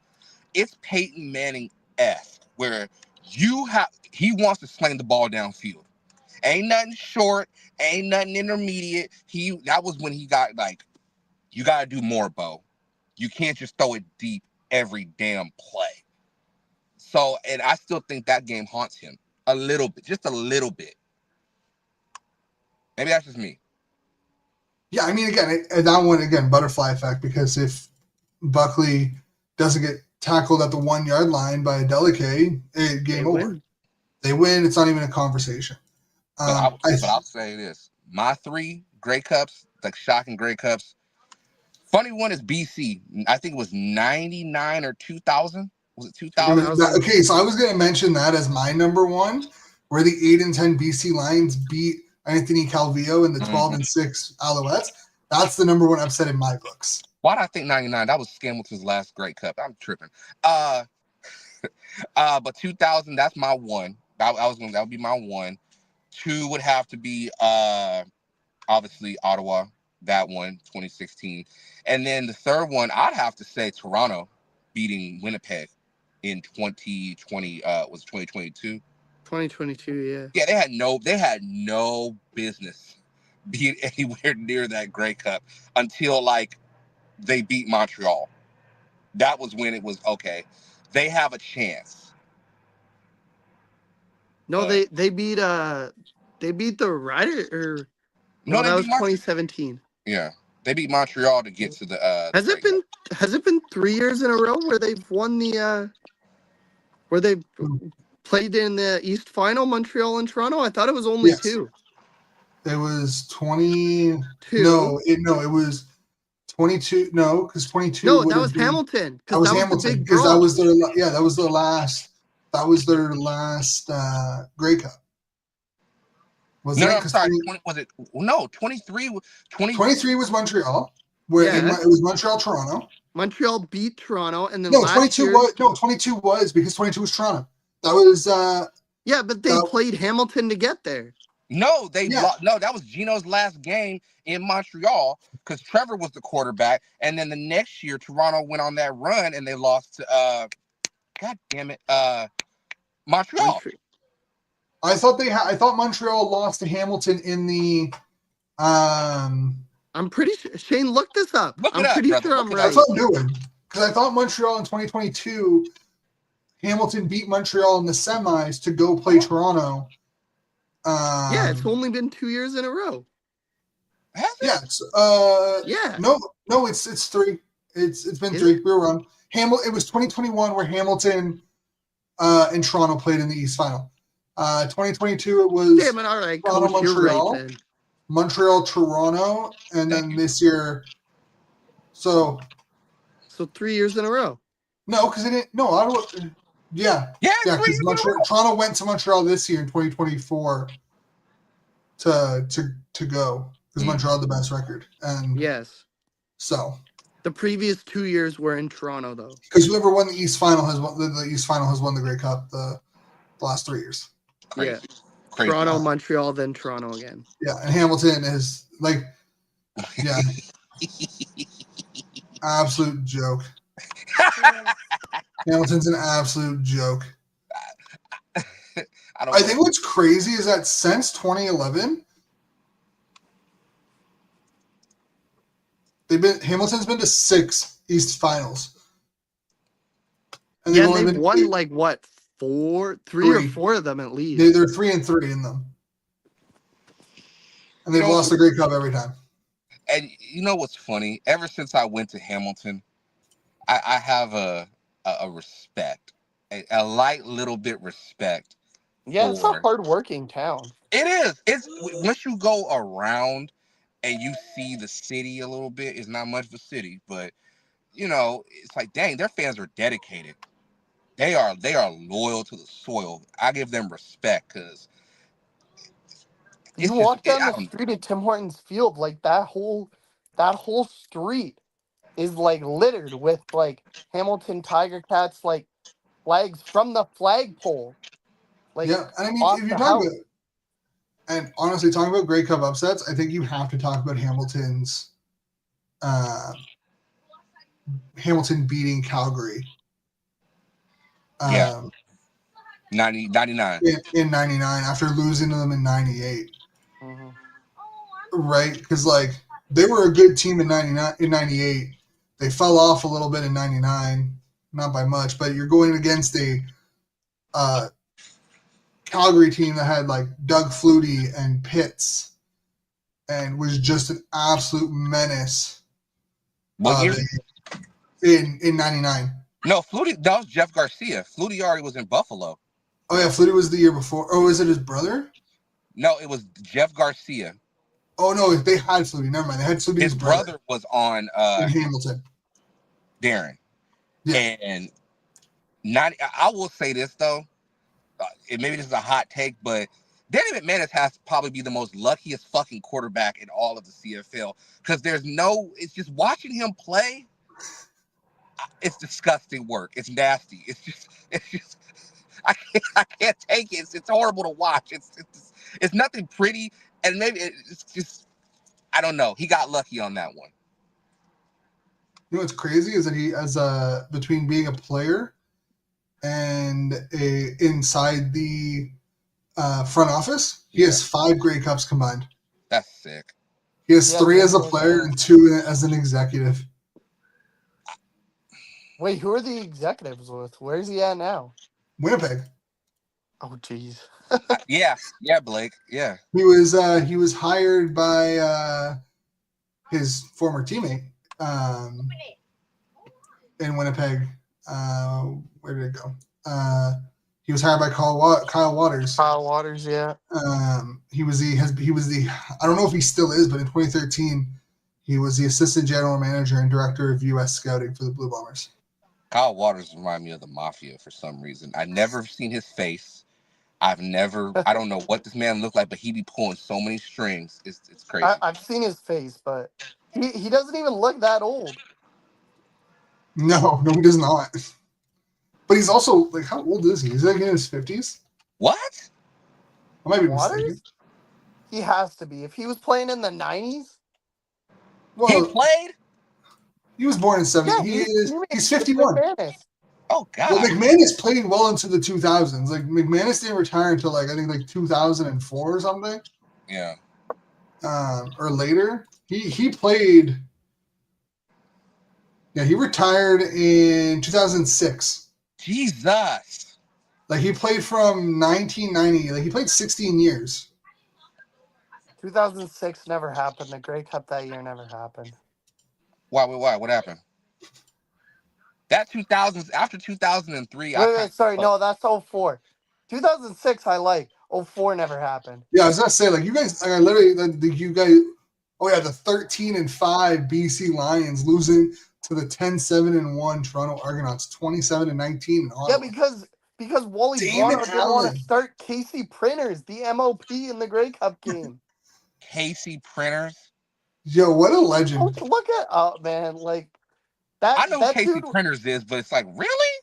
it's Peyton Manning-esque where he wants to sling the ball downfield. Ain't nothing short, ain't nothing intermediate. That was when he got like, you gotta do more, Bo. You can't just throw it deep every damn play. So, and I still think that game haunts him a little bit, just a little bit. Maybe that's just me. Yeah, I mean, again, that one, again, butterfly effect, because if Buckley doesn't get tackled at the 1 yard line by a Delicate, game over. Win. They win. It's not even a conversation. But I'll say this. My 3 Grey Cups, like shocking Grey Cups. Funny one is BC. I think it was 99 or 2000. Was it 2000? Okay, so I was going to mention that as my number one, where the 8-10 BC Lions beat Anthony Calvillo and the 12-6 Alouettes. That's the number one upset in my books. Why did I think 99? That was Scamilton's last Grey Cup. I'm tripping. But 2000, that's my one. That would be my one. 2 would have to be obviously Ottawa. That one, 2016. And then the third one, I'd have to say Toronto beating Winnipeg in 2020. Was it 2022? 2022, yeah. Yeah, they had no business being anywhere near that Grey Cup until like they beat Montreal. That was when it was okay. They have a chance. No, they beat They beat the Riders, or No, no, they that beat was Montreal. 2017. Yeah, they beat Montreal to get to the Has it Grey Cup. been 3 years in a row where they've won where they played in the East Final, Montreal and Toronto? I thought it was only Yes. two. It was 20. Two. It was 22. No, because 22 No, would that have was been. Hamilton, That because was that was the Hamilton big because that brawl. was their that was their last. That was their last Grey Cup. No, Wasn't no, it? I'm Because sorry. 23. 23 was Montreal, where Yeah. it was Montreal, Toronto. Montreal beat Toronto, and then No, last 22 year, was no 22 was because 22 was Toronto. That was yeah, but they played Hamilton to get there. No, Yeah. No, that was Gino's last game in Montreal because Trevor was the quarterback, and then the next year Toronto went on that run and they lost to God damn it, Montreal. I thought Montreal lost to Hamilton in the I'm pretty sure Shane, look this up. Look it I'm up, pretty brother. sure Look I'm it right. That's what I'm doing. Because I thought Montreal in 2022, Hamilton beat Montreal in the semis to go play Toronto. Yeah, it's only been 2 years in a row. Has it? Yes. Yeah. No, it's three. It's been Is three. it? We were wrong. It was 2021 where Hamilton and Toronto played in the East Final. 2022 it was Damn it! All right, Toronto, Coach, you're right Montreal, then. Montreal, Toronto, and then this year. So 3 years in a row. no, because it didn't. No, I don't. Yeah, Yeah, because Toronto went to Montreal this year in 2024 to go because Montreal had the best record, and Yes. so The previous 2 years were in Toronto, though. because whoever won the East Final has won the East Final has won the Grey Cup the last 3 years. Crazy. Yeah. Crazy. Toronto, Montreal, then Toronto again. Yeah, and Hamilton is like, yeah, absolute joke. Hamilton's an absolute joke. I think what's crazy is that since 2011, Hamilton's been to 6 East Finals. And they've won like what, three or four of them at least. They're 3-3 in them, and they've lost the Grey Cup every time. And you know what's funny? Ever since I went to Hamilton, I have a respect, a light little bit respect. Yeah, it's a hard-working town. It is. It's once you go around and you see the city a little bit. It's not much of a city, but you know, it's like, dang, their fans are dedicated. They are loyal to the soil. I give them respect because you walk down the street at Tim Hortons Field, like that whole street is like littered with like Hamilton Tiger Cats like flags from the flagpole. Like, yeah, and I mean, off if the you're talking house. about, and honestly, talking about Grey Cup upsets, I think you have to talk about Hamilton beating Calgary. Yeah. 99. In 99 after losing to them in 98. Mm-hmm. Right? Because like they were a good team in 98. They fell off a little bit in 99, not by much, but you're going against a Calgary team that had like Doug Flutie and Pitts and was just an absolute menace. What year? In 99. No, Flutie, that was Jeff Garcia. Flutie already was in Buffalo. Oh yeah, Flutie was the year before. Oh, is it his brother? No, it was Jeff Garcia. Oh no, they had Flutie. Never mind. They had Flutie. His brother was on in Hamilton. Darren. Yeah. And I will say this though, maybe this is a hot take, but Danny McManus has to probably be the most luckiest fucking quarterback in all of the CFL because it's just watching him play. It's disgusting work. It's nasty. It's just I can't take it. It's horrible to watch. It's nothing pretty, and maybe it's just I don't know. He got lucky on that one. You know what's crazy is that he, as between being a player and inside the front office, he has 5 Grey Cups combined. That's sick. He has 3 as a player and 2 as an executive. Wait, who are the executives with? Where is he at now? Winnipeg. Oh, jeez. Yeah, Blake. Yeah. He was hired by his former teammate in Winnipeg. Where did it go? He was hired by Kyle Waters. Kyle Waters, yeah. He was the I don't know if he still is, but in 2013 he was the assistant general manager and director of U.S. scouting for the Blue Bombers. Kyle Waters remind me of the Mafia for some reason. I never seen his face. I don't know what this man looked like, but he be pulling so many strings. It's crazy. I've seen his face, but he doesn't even look that old. No, he does not. But he's also like, how old is he? Is he like in his 50s? What? I might be Waters? mistaken. He has to be. If he was playing in the 90s. He Well, played? he was born in 70. Yeah, He's 51. McManus. Oh God. Well, McManus played well into the 2000s. Like McManus didn't retire until I think 2004 or something. Yeah. Or later. He played. Yeah, he retired in 2006. Jesus. Like he played from 1990. Like he played 16 years. 2006 never happened. The Grey Cup that year never happened. Why? What happened? That 2000s after 2003. Wait, sorry, no, that's 04. 2006 I like. 04 never happened. Yeah, I was gonna say like you guys. Like, I literally you guys. Oh yeah, the 13-5 BC Lions losing to the 10-7-1 Toronto Argonauts, 27-19 in Ottawa. Yeah, because Wally Damon Bono didn't want Allen. to start Casey Printers, the MOP in the Grey Cup game. Casey Printers. Yo, what a legend! Look at man, like that. I know that Casey dude, Printers is, but it's like really.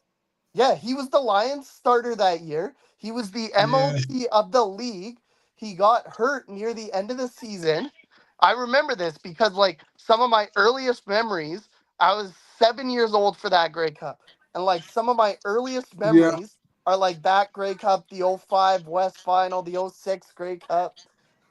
Yeah, he was the Lions starter that year. He was the MOP of the league. He got hurt near the end of the season. I remember this because, like, some of my earliest memories, I was 7 years old for that Grey Cup. And, like, some of my earliest memories are, like, that Grey Cup, the 05 West Final, the 06 Grey Cup.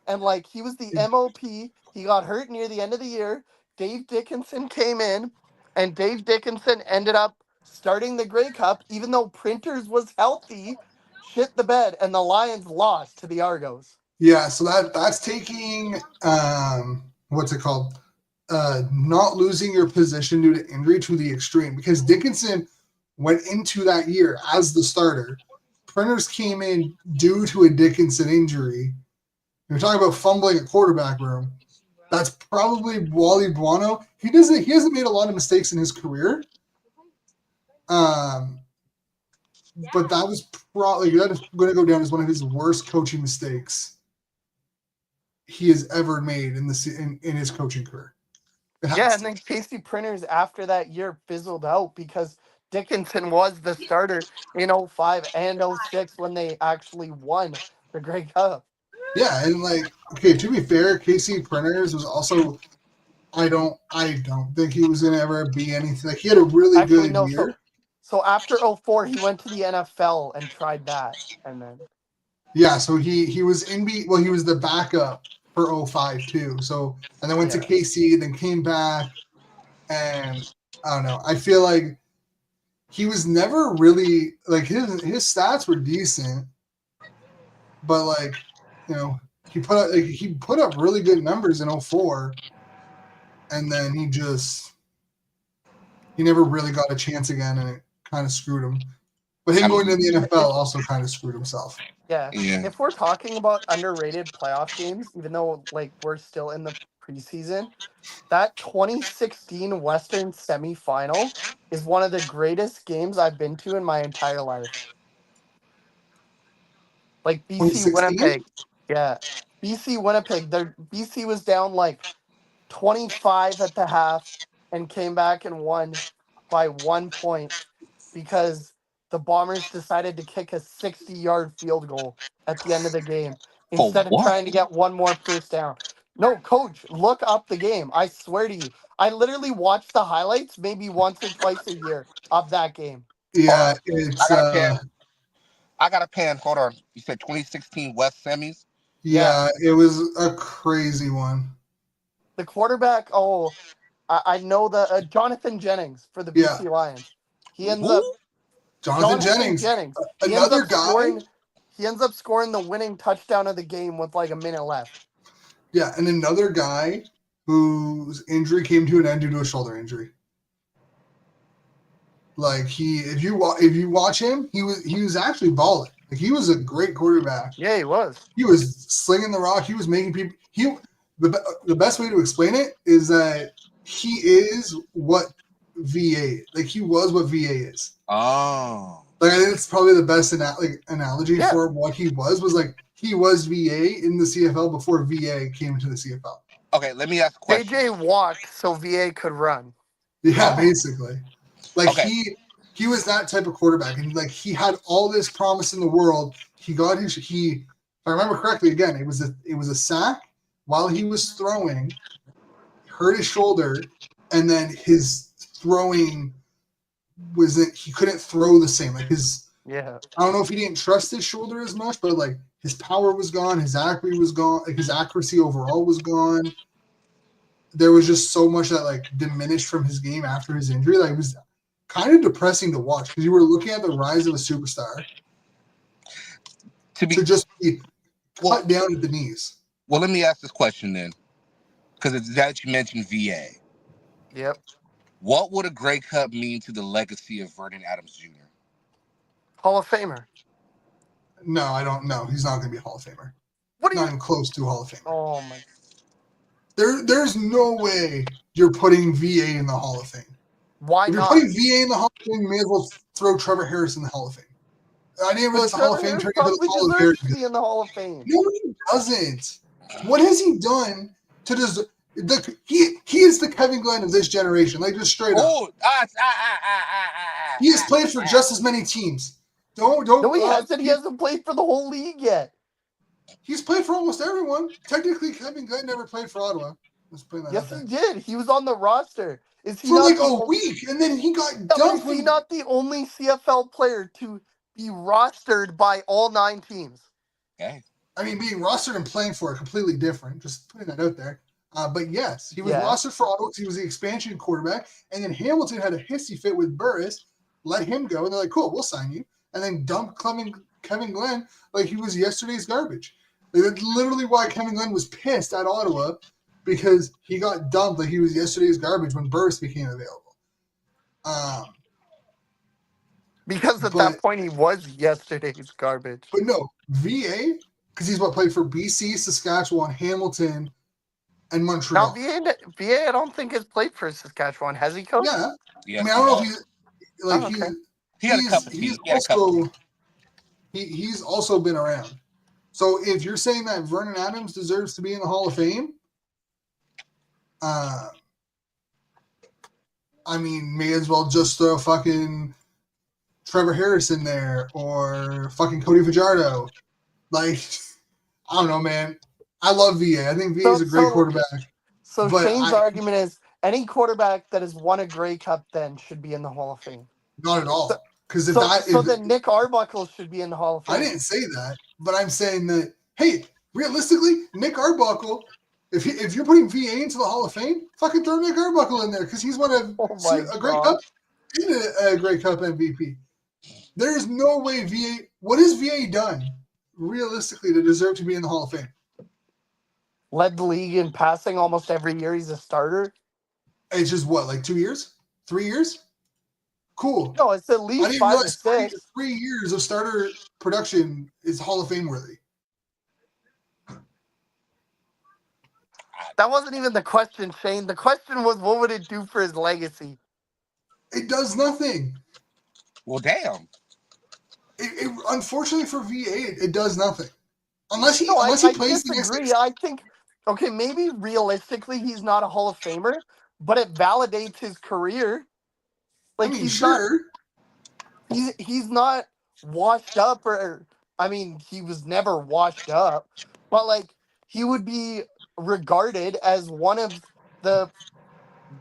And, like, he was the MOP. He got hurt near the end of the year. Dave Dickinson came in, and Dave Dickinson ended up starting the Grey Cup, even though Printers was healthy, shit the bed, and the Lions lost to the Argos. Yeah, so that's taking what's it called? Not losing your position due to injury to the extreme, because Dickinson went into that year as the starter. Printers came in due to a Dickinson injury. You're talking about fumbling a quarterback room. That's probably Wally Buono. He hasn't made a lot of mistakes in his career. But that was probably going to go down as one of his worst coaching mistakes he has ever made in his coaching career. Yeah, and then Casey Printers after that year fizzled out because Dickinson was the starter in 05 and 06 when they actually won the Grey Cup. Yeah, and like, okay, to be fair, Casey Printers was also I don't think he was gonna ever be anything. Like he had a really good year. So after 04, he went to the NFL and tried that, and then so he was he was the backup for 05 too. So and then went to KC, then came back, and I don't know. I feel like he was never really like his stats were decent, but like he put up really good numbers in 04, and then he never really got a chance again, and it kind of screwed him. But him going to the NFL also kind of screwed himself. Yeah. If we're talking about underrated playoff games, even though like we're still in the preseason, that 2016 Western semifinal is one of the greatest games I've been to in my entire life. Like BC Winnipeg. Yeah. BC Winnipeg. BC was down like 25 at the half and came back and won by 1 point because the Bombers decided to kick a 60-yard field goal at the end of the game instead of trying to get one more first down. No, coach, look up the game. I swear to you. I literally watch the highlights maybe once or twice a year of that game. Yeah, it's I got a pen. Hold on. You said 2016 West semis? Yeah, it was a crazy one. The quarterback, I know the Jonathan Jennings for the BC Lions. He ends up Jonathan Jennings. He ends up He ends up scoring the winning touchdown of the game with like a minute left. Yeah, and another guy whose injury came to an end due to a shoulder injury. Like if you watch him, he was actually balling. Like he was a great quarterback. Yeah, he was. He was slinging the rock. He was making people. The best way to explain it is that he is what VA. Like he was what VA is. Oh. Like I think it's probably the best analogy Yeah. for what he was like he was VA in the CFL before VA came into the CFL. Okay, let me ask a question. JJ walked so VA could run. Yeah, Oh. Basically. Like Okay. he was that type of quarterback, and like he had all this promise in the world. He got his if I remember correctly, again, it was a sack while he was throwing, hurt his shoulder, and then his throwing wasn't he couldn't throw the same. Like his Yeah. I don't know if he didn't trust his shoulder as much, but like his power was gone, his accuracy was gone, like his accuracy overall was gone. There was just so much that like diminished from his game after his injury. Like it was kind of depressing to watch because you were looking at the rise of a superstar to just be cut down at the knees. Well, let me ask this question then, because it's that you mentioned VA. Yep. What would a Grey Cup mean to the legacy of Vernon Adams Jr.? Hall of Famer. No, I don't know. He's not going to be a Hall of Famer. What are Not you? even close to a Hall of Famer. Oh my. There's no way you're putting VA in the Hall of Fame. Why If you're not? putting VA in the Hall of Fame, you may as well throw Trevor Harris in the Hall of Fame. I didn't realize the Hall of Fame turned into the Hall of deserves to be in the Hall of Fame. No, he doesn't. What has he done to deserve? He is the Kevin Glenn of this generation, like just straight up. He has played for just as many teams. Don't. No, he hasn't. He hasn't played for the whole league yet. He's played for almost everyone. Technically, Kevin Glenn never played for Ottawa. Yes, he did. He was on the roster. Is he for not like a week, and then he got dumped. Is he not the only CFL player to be rostered by all 9 teams? Okay. I mean, being rostered and playing for it completely different. Just putting that out there. But yes, he was rostered for Ottawa because he was the expansion quarterback, and then Hamilton had a hissy fit with Burris, let him go, and they're like, "Cool, we'll sign you," and then dumped Kevin Glenn like he was yesterday's garbage. Like, that's literally why Kevin Glenn was pissed at Ottawa, because he got dumped like he was yesterday's garbage when Burris became available. Because at that point he was yesterday's garbage. But no, VA, because he's played for BC, Saskatchewan, Hamilton, and Montreal. Now VA I don't think has played for Saskatchewan. Has he, Coach? Yeah. Yes, I mean, I don't know if he's like he had a couple teams. He's also been around. So if you're saying that Vernon Adams deserves to be in the Hall of Fame, I mean, may as well just throw fucking Trevor Harris in there or fucking Cody Fajardo. Like, I don't know, man. I love VA. I think VA is a great quarterback. So Shane's argument is any quarterback that has won a Grey Cup then should be in the Hall of Fame. Not at all. So then Nick Arbuckle should be in the Hall of Fame. I didn't say that, but I'm saying that, hey, realistically, Nick Arbuckle, if you're putting VA into the Hall of Fame, fucking throw Nick Arbuckle in there because he's won a Grey Cup and a Grey Cup MVP. There's no way VA. What has VA done realistically to deserve to be in the Hall of Fame? Led the league in passing almost every year he's a starter. It's just what, like 2 years? 3 years? Cool. No, it's at least 5 to 6. 3 years of starter production is Hall of Fame worthy. That wasn't even the question, Shane. The question was, what would it do for his legacy? It does nothing. Well, damn. It unfortunately for VA, it does nothing. Unless he plays the next. I think, okay, maybe realistically he's not a Hall of Famer, but it validates his career. Like, he's not washed up, he was never washed up, but like he would be regarded as one of the,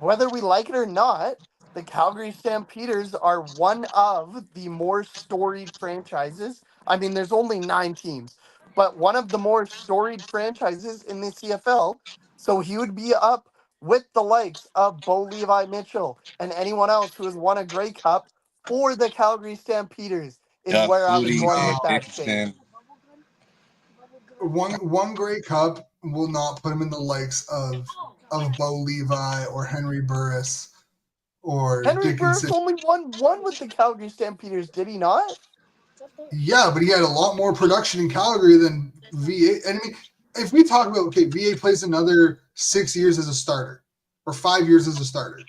whether we like it or not, the Calgary Stampeders are one of the more storied franchises. I mean, there's only 9 teams, but one of the more storied franchises in the CFL. So he would be up with the likes of Bo Levi Mitchell and anyone else who has won a Grey Cup for the Calgary Stampeders is where I was going with that, Shane. one Grey Cup will not put him in the likes of Bo Levi or Henry Burris or Henry Dickinson. Burris only won one with the Calgary Stampeders, did he not? Yeah, but he had a lot more production in Calgary than VA. And I mean, if we talk about, okay, VA plays another 6 years as a starter or 5 years as a starter,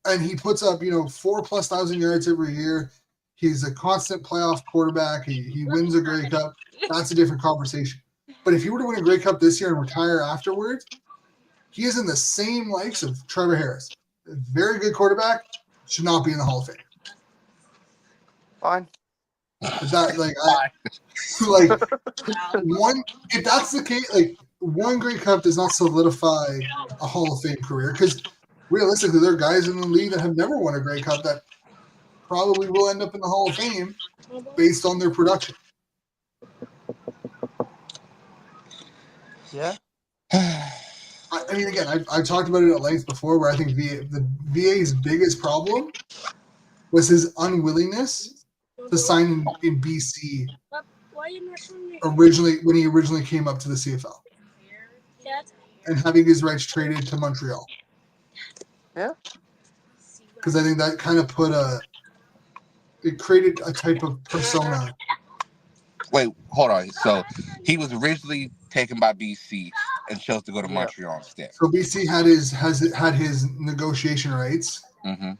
and he puts up 4,000+ yards every year. He's a constant playoff quarterback. He wins a Grey Cup. That's a different conversation. But if he were to win a Grey Cup this year and retire afterwards, he is in the same likes of Trevor Harris. A very good quarterback, should not be in the Hall of Fame. Fine. But that one, if that's the case, like one Grey Cup does not solidify a Hall of Fame career, because realistically, there are guys in the league that have never won a Grey Cup that probably will end up in the Hall of Fame based on their production. Yeah. I mean, again, I've talked about it at length before, where I think the VA's biggest problem was his unwillingness to sign in BC when he originally came up to the CFL, and having his rights traded to Montreal. Yeah. Because I think that kind of it created a type of persona. Wait, hold on. So he was originally taken by BC and chose to go to Montreal instead. So BC had his negotiation rights. Mm-hmm.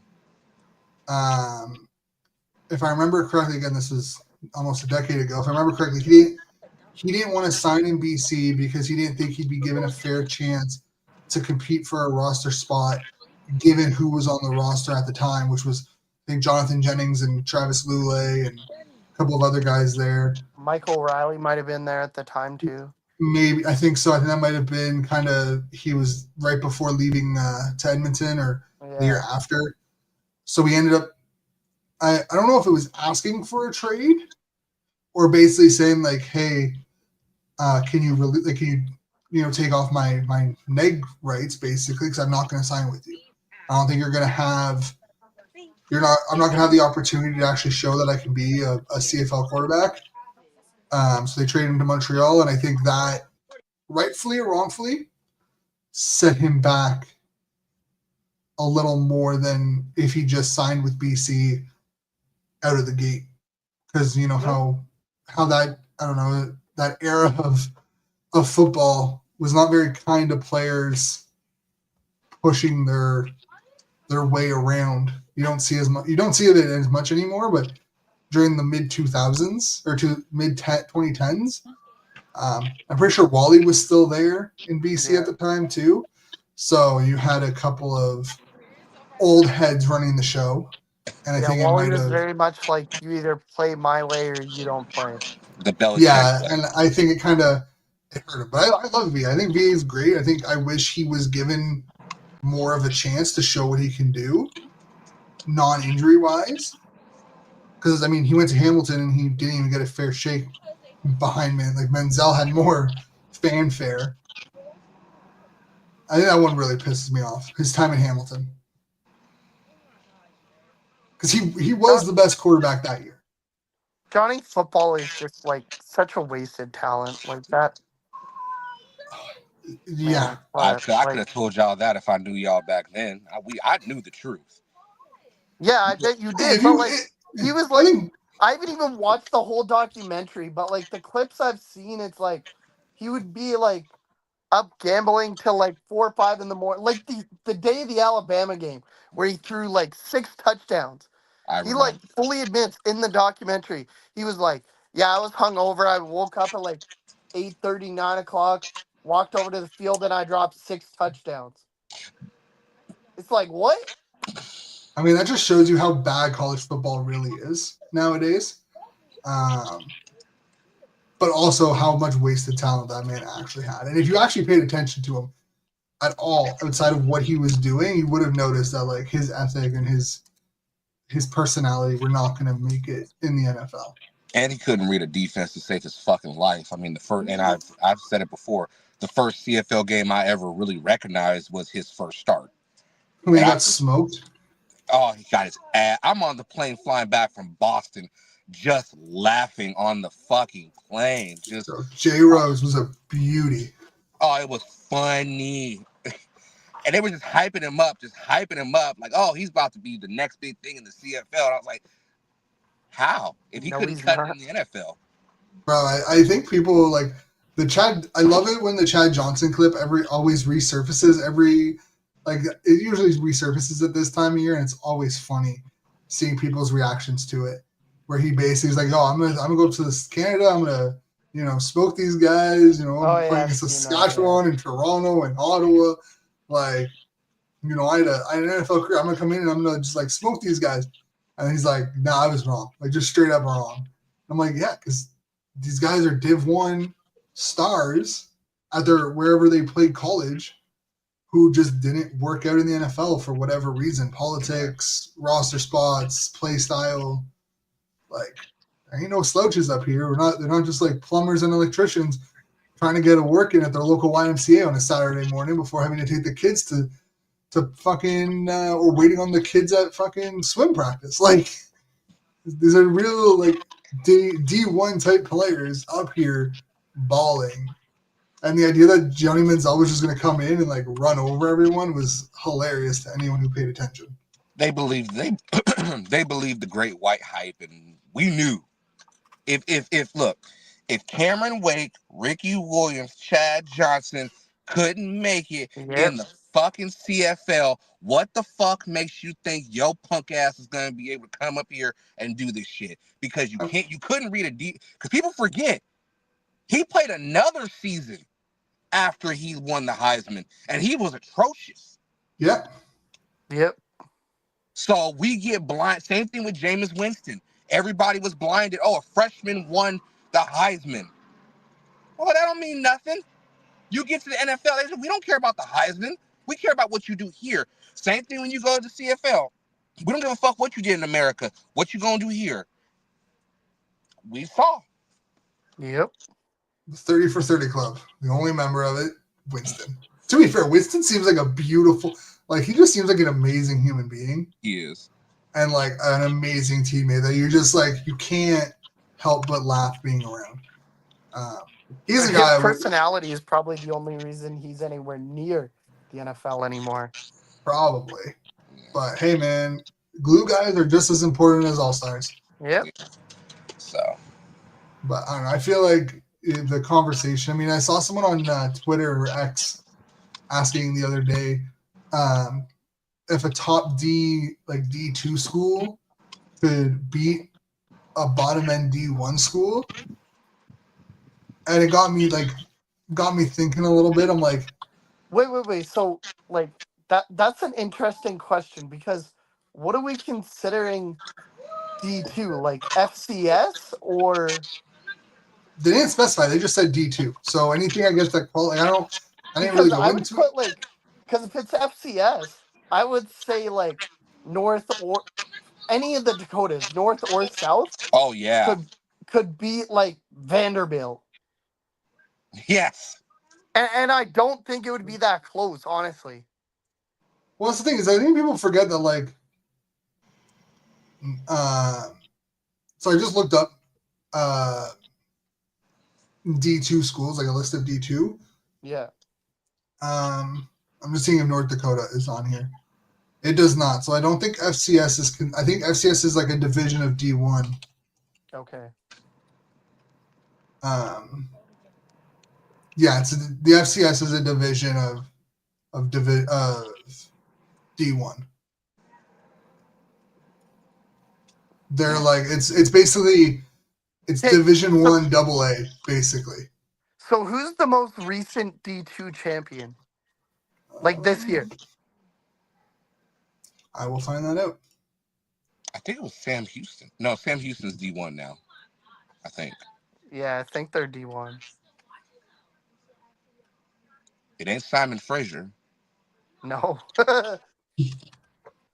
If I remember correctly, again, this was almost a decade ago. If I remember correctly, he didn't want to sign in BC because he didn't think he'd be given a fair chance to compete for a roster spot, given who was on the roster at the time, which was, I think, Jonathan Jennings and Travis Lulay and a couple of other guys there. Michael Riley might have been there at the time too. Maybe, I think so. I think that might have been he was right before leaving to Edmonton or the year after. So we ended up, I don't know if it was asking for a trade or basically saying like, hey, can you take off my neg rights basically, because I'm not going to sign with you. I don't think I'm not going to have the opportunity to actually show that I can be a CFL quarterback. So they traded him to Montreal, and I think that, rightfully or wrongfully, set him back a little more than if he just signed with BC out of the gate. Because how that, I don't know, that era of football was not very kind to players pushing their way around. You don't see it as much anymore, but during the mid 2000s or mid 2010s, I'm pretty sure Wally was still there in BC at the time too. So you had a couple of old heads running the show, and I think Wally was very much like, you either play my way or you don't play. The Belichick play. And I think it kind of hurt him. But I love VA. I think VA is great. I wish he was given more of a chance to show what he can do, non-injury wise. Because, I mean, he went to Hamilton and he didn't even get a fair shake behind me. Like, Menzel had more fanfare. I think that one really pisses me off, his time in Hamilton. Because he was the best quarterback that year. Johnny Football is just, like, such a wasted talent. Like, that. Yeah. I could have told y'all that if I knew y'all back then. I knew the truth. Yeah, I bet you did. But, he was like, I haven't even watched the whole documentary, but like the clips I've seen, it's like he would be like up gambling till like 4 or 5 in the morning, like the day of the Alabama game where he threw like 6 touchdowns. He like fully admits in the documentary, he was like, yeah, I was hungover. I woke up at like 8:30, 9 o'clock, walked over to the field, and I dropped 6 touchdowns. It's like, what? I mean, that just shows you how bad college football really is nowadays. But also how much wasted talent that man actually had. And if you actually paid attention to him at all outside of what he was doing, you would have noticed that like his ethic and his personality were not going to make it in the NFL. And he couldn't read a defense to save his fucking life. I mean, and I've said it before, the first CFL game I ever really recognized was his first start. When he got smoked? Oh, he got his ass. I'm on the plane flying back from Boston, just laughing on the fucking plane. Just So J Rose was a beauty. oh, it was funny. And they were just hyping him up, like, oh, he's about to be the next big thing in the CFL. And I was like, how? If he No, couldn't he's cut it not. in the NFL. Bro, I think people like the Chad. I love it when the Chad Johnson clip always resurfaces like it usually resurfaces at this time of year, and it's always funny seeing people's reactions to it. Where he basically is like, "Oh, I'm gonna go to this Canada. I'm gonna smoke these guys. Oh I'm playing yeah, I've against seen that. Yeah. Saskatchewan and Toronto and Ottawa. Like, I had an NFL career. I'm gonna come in and I'm gonna just like smoke these guys." And he's like, "Nah, I was wrong. Like, just straight up wrong." I'm like, "Yeah, because these guys are Div 1 stars at wherever they played college who just didn't work out in the NFL for whatever reason, politics, roster spots, play style. Like, there ain't no slouches up here. They're not just like plumbers and electricians trying to get a work in at their local YMCA on a Saturday morning before having to take the kids to fucking or waiting on the kids at fucking swim practice. Like, these are real like D1 type players up here balling. And the idea that Johnny Manziel was just going to come in and like run over everyone was hilarious to anyone who paid attention. They believed they believed the great white hype, and we knew if Cameron Wake, Ricky Williams, Chad Johnson couldn't make it Yep. in the fucking CFL, what the fuck makes you think your punk ass is gonna be able to come up here and do this shit? Because you couldn't read a D. Because people forget he played another season after he won the Heisman, and he was atrocious. Yep. Yep. So we get blind. Same thing with Jameis Winston. Everybody was blinded. Oh, a freshman won the Heisman. Well, that don't mean nothing. You get to the NFL, they say, we don't care about the Heisman. We care about what you do here. Same thing when you go to the CFL. We don't give a fuck what you did in America. What you gonna do here? We saw. Yep. The 30 for 30 club. The only member of it, Winston. To be fair, Winston seems like a beautiful, like he just seems like an amazing human being. He is. And like an amazing teammate that you're just like, you can't help but laugh being around. He's a His guy personality is probably the only reason he's anywhere near the NFL anymore. probably. But hey, man, glue guys are just as important as all stars. Yep. So. But I don't know. I feel like the conversation. I mean, I saw someone on Twitter or X asking the other day if a top D2 school could beat a bottom end D1 school, and it got me thinking a little bit. I'm like, Wait. So like that's an interesting question because what are we considering D2? Like FCS or they didn't specify. They just said D2. So anything I guess that I didn't really because go I would into it. put like because if it's FCS, I would say like North or any of the Dakotas, North or South, Oh yeah. could beat like Vanderbilt. Yes. And I don't think it would be that close, honestly. Well, that's the thing is, I think people forget that so I just looked up D2 schools, like a list of D2. Yeah. I'm just seeing if North Dakota is on here. It does not. So I don't think FCS is. I think FCS is like a division of D1. Okay. Yeah, the FCS is a division of D1. They're like it's basically Division 1 AA basically. So who's the most recent D2 champion? Like this year? I will find that out. I think it was Sam Houston. No, Sam Houston's D1 now. I think. Yeah, I think they're D1. It ain't Simon Fraser. No.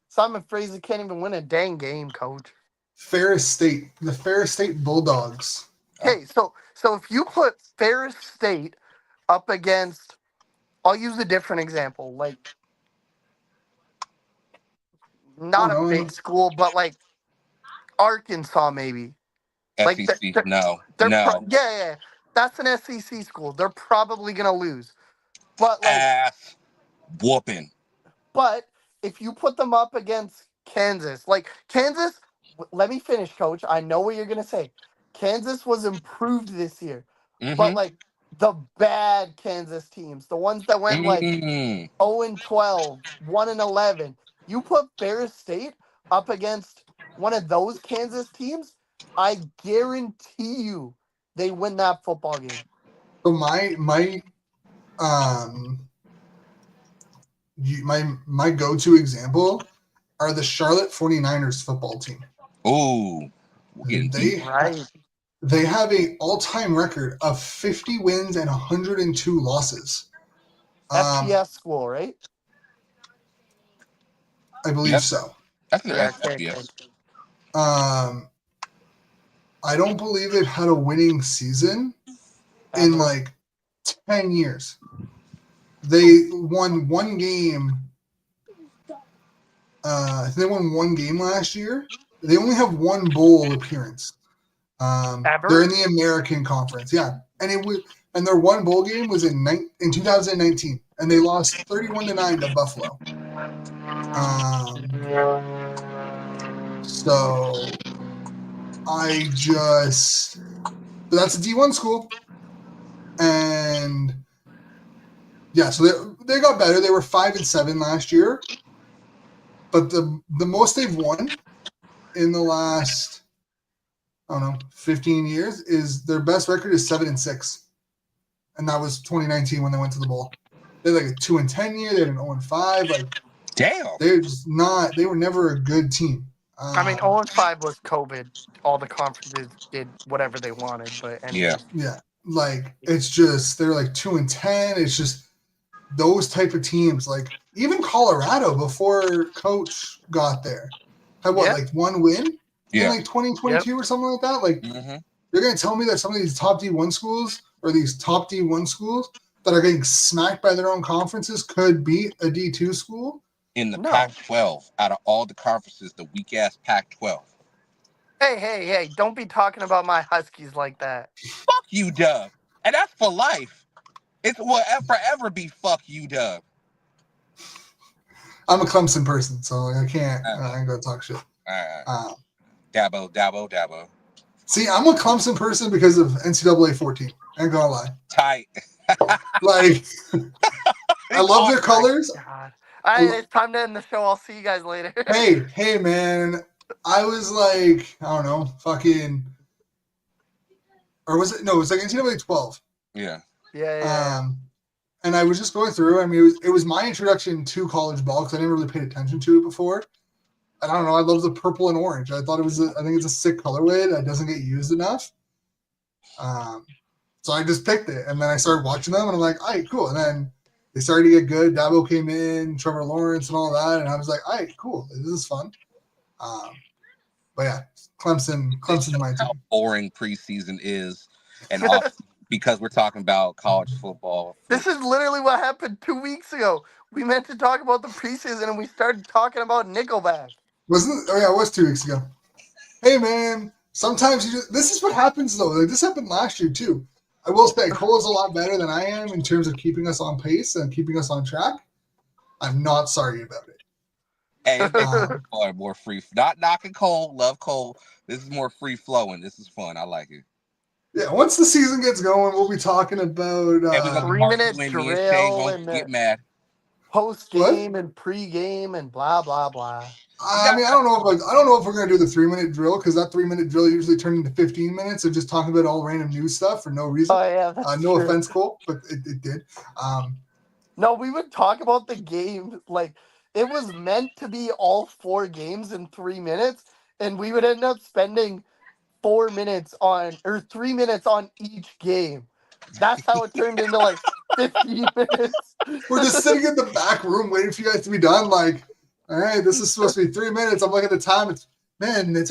Simon Fraser can't even win a dang game, coach. Ferris State, the Ferris State Bulldogs. Okay, so if you put Ferris State up against, I'll use a different example, like not a big school, but like Arkansas maybe. Like SEC. No. yeah, yeah. That's an SEC school. They're probably gonna lose. But like, Ass whooping. but if you put them up against Kansas, like Kansas, let me finish, Coach. I know what you're gonna say. Kansas was improved this year, but Mm-hmm. like the bad Kansas teams, the ones that went like Mm. 0 and 12, 1 and 11. You put Ferris State up against one of those Kansas teams, I guarantee you they win that football game. So um my go-to example are the Charlotte 49ers football team. Ooh. We're getting They deep. Right. they have a all-time record of 50 wins and 102 losses. FBS school, right? I believe Yep. so. That's an Yeah, FBS. I don't believe they've had a winning season in Ever. like 10 years. They won one game. They won one game last year. They only have one bowl appearance. Ever? They're in the American Conference, yeah, and their one bowl game was in 2019, and they lost 31-9 to Buffalo. So that's a D1 school, and yeah, so they got better. They were 5-7 last year, but the most they've won in the last, I don't know, 15 years is their best record is 7-6, and that was 2019 when they went to the bowl. They had like a 2-10 year. They had an 0-5. Like, Damn. they're just not. They were never a good team. I mean, 0 and 5 was COVID. All the conferences did whatever they wanted, but anyways. Yeah, like it's just they're like 2-10. It's just those type of teams. Like even Colorado before Coach got there had what, like one win in like 2022 or something like that. Like you're gonna tell me that some of these top D1 schools or these top D1 schools that are getting smacked by their own conferences could beat a D2 school? In the Pac-12, out of all the conferences, the weak-ass Pac-12. Hey, don't be talking about my Huskies like that. Fuck you, Doug. And that's for life. It will forever be fuck you, Doug. I'm a Clemson person, so I can't. I ain't gonna talk shit. Dabo. See, I'm a Clemson person because of NCAA 14. I ain't gonna lie. Tight. Like, I love their colors. God. All right, it's time to end the show. I'll see you guys later. Hey, man. I was like, I don't know, fucking, or was it? No, it was like NCAA 12. Yeah. And I was just going through. I mean, it was my introduction to college ball because I never really paid attention to it before. And I don't know. I love the purple and orange. I thought I think it's a sick colorway that doesn't get used enough. So I just picked it, and then I started watching them, and I'm like, all right, cool. And then they started to get good. Dabo came in, Trevor Lawrence, and all that, and I was like, all right, cool. This is fun. But yeah, Clemson's my team. How boring preseason is, and off because we're talking about college football. This is literally what happened 2 weeks ago. We meant to talk about the preseason, and we started talking about Nickelback. Wasn't it? Oh yeah, it was 2 weeks ago. Hey man, sometimes this is what happens though. Like this happened last year too. I will say Cole is a lot better than I am in terms of keeping us on pace and keeping us on track. I'm not sorry about it. And more free. Not knocking Cole. Love Cole. This is more free flowing. This is fun. I like it. Yeah, once the season gets going, we'll be talking about 3-minute drill and get mad. Post game and pre-game and blah blah blah. I mean, I don't know if we're gonna do the 3-minute drill because that 3-minute drill usually turned into 15 minutes of just talking about all random news stuff for no reason. Oh yeah, that's no true. offense, Cole, but it did. No, we would talk about the game like it was meant to be all 4 games in 3 minutes, and we would end up spending 4 minutes on or 3 minutes on each game. That's how it turned into like 15 minutes. We're just sitting in the back room waiting for you guys to be done. Like, all right, this is supposed to be 3 minutes. I'm looking at the time. It's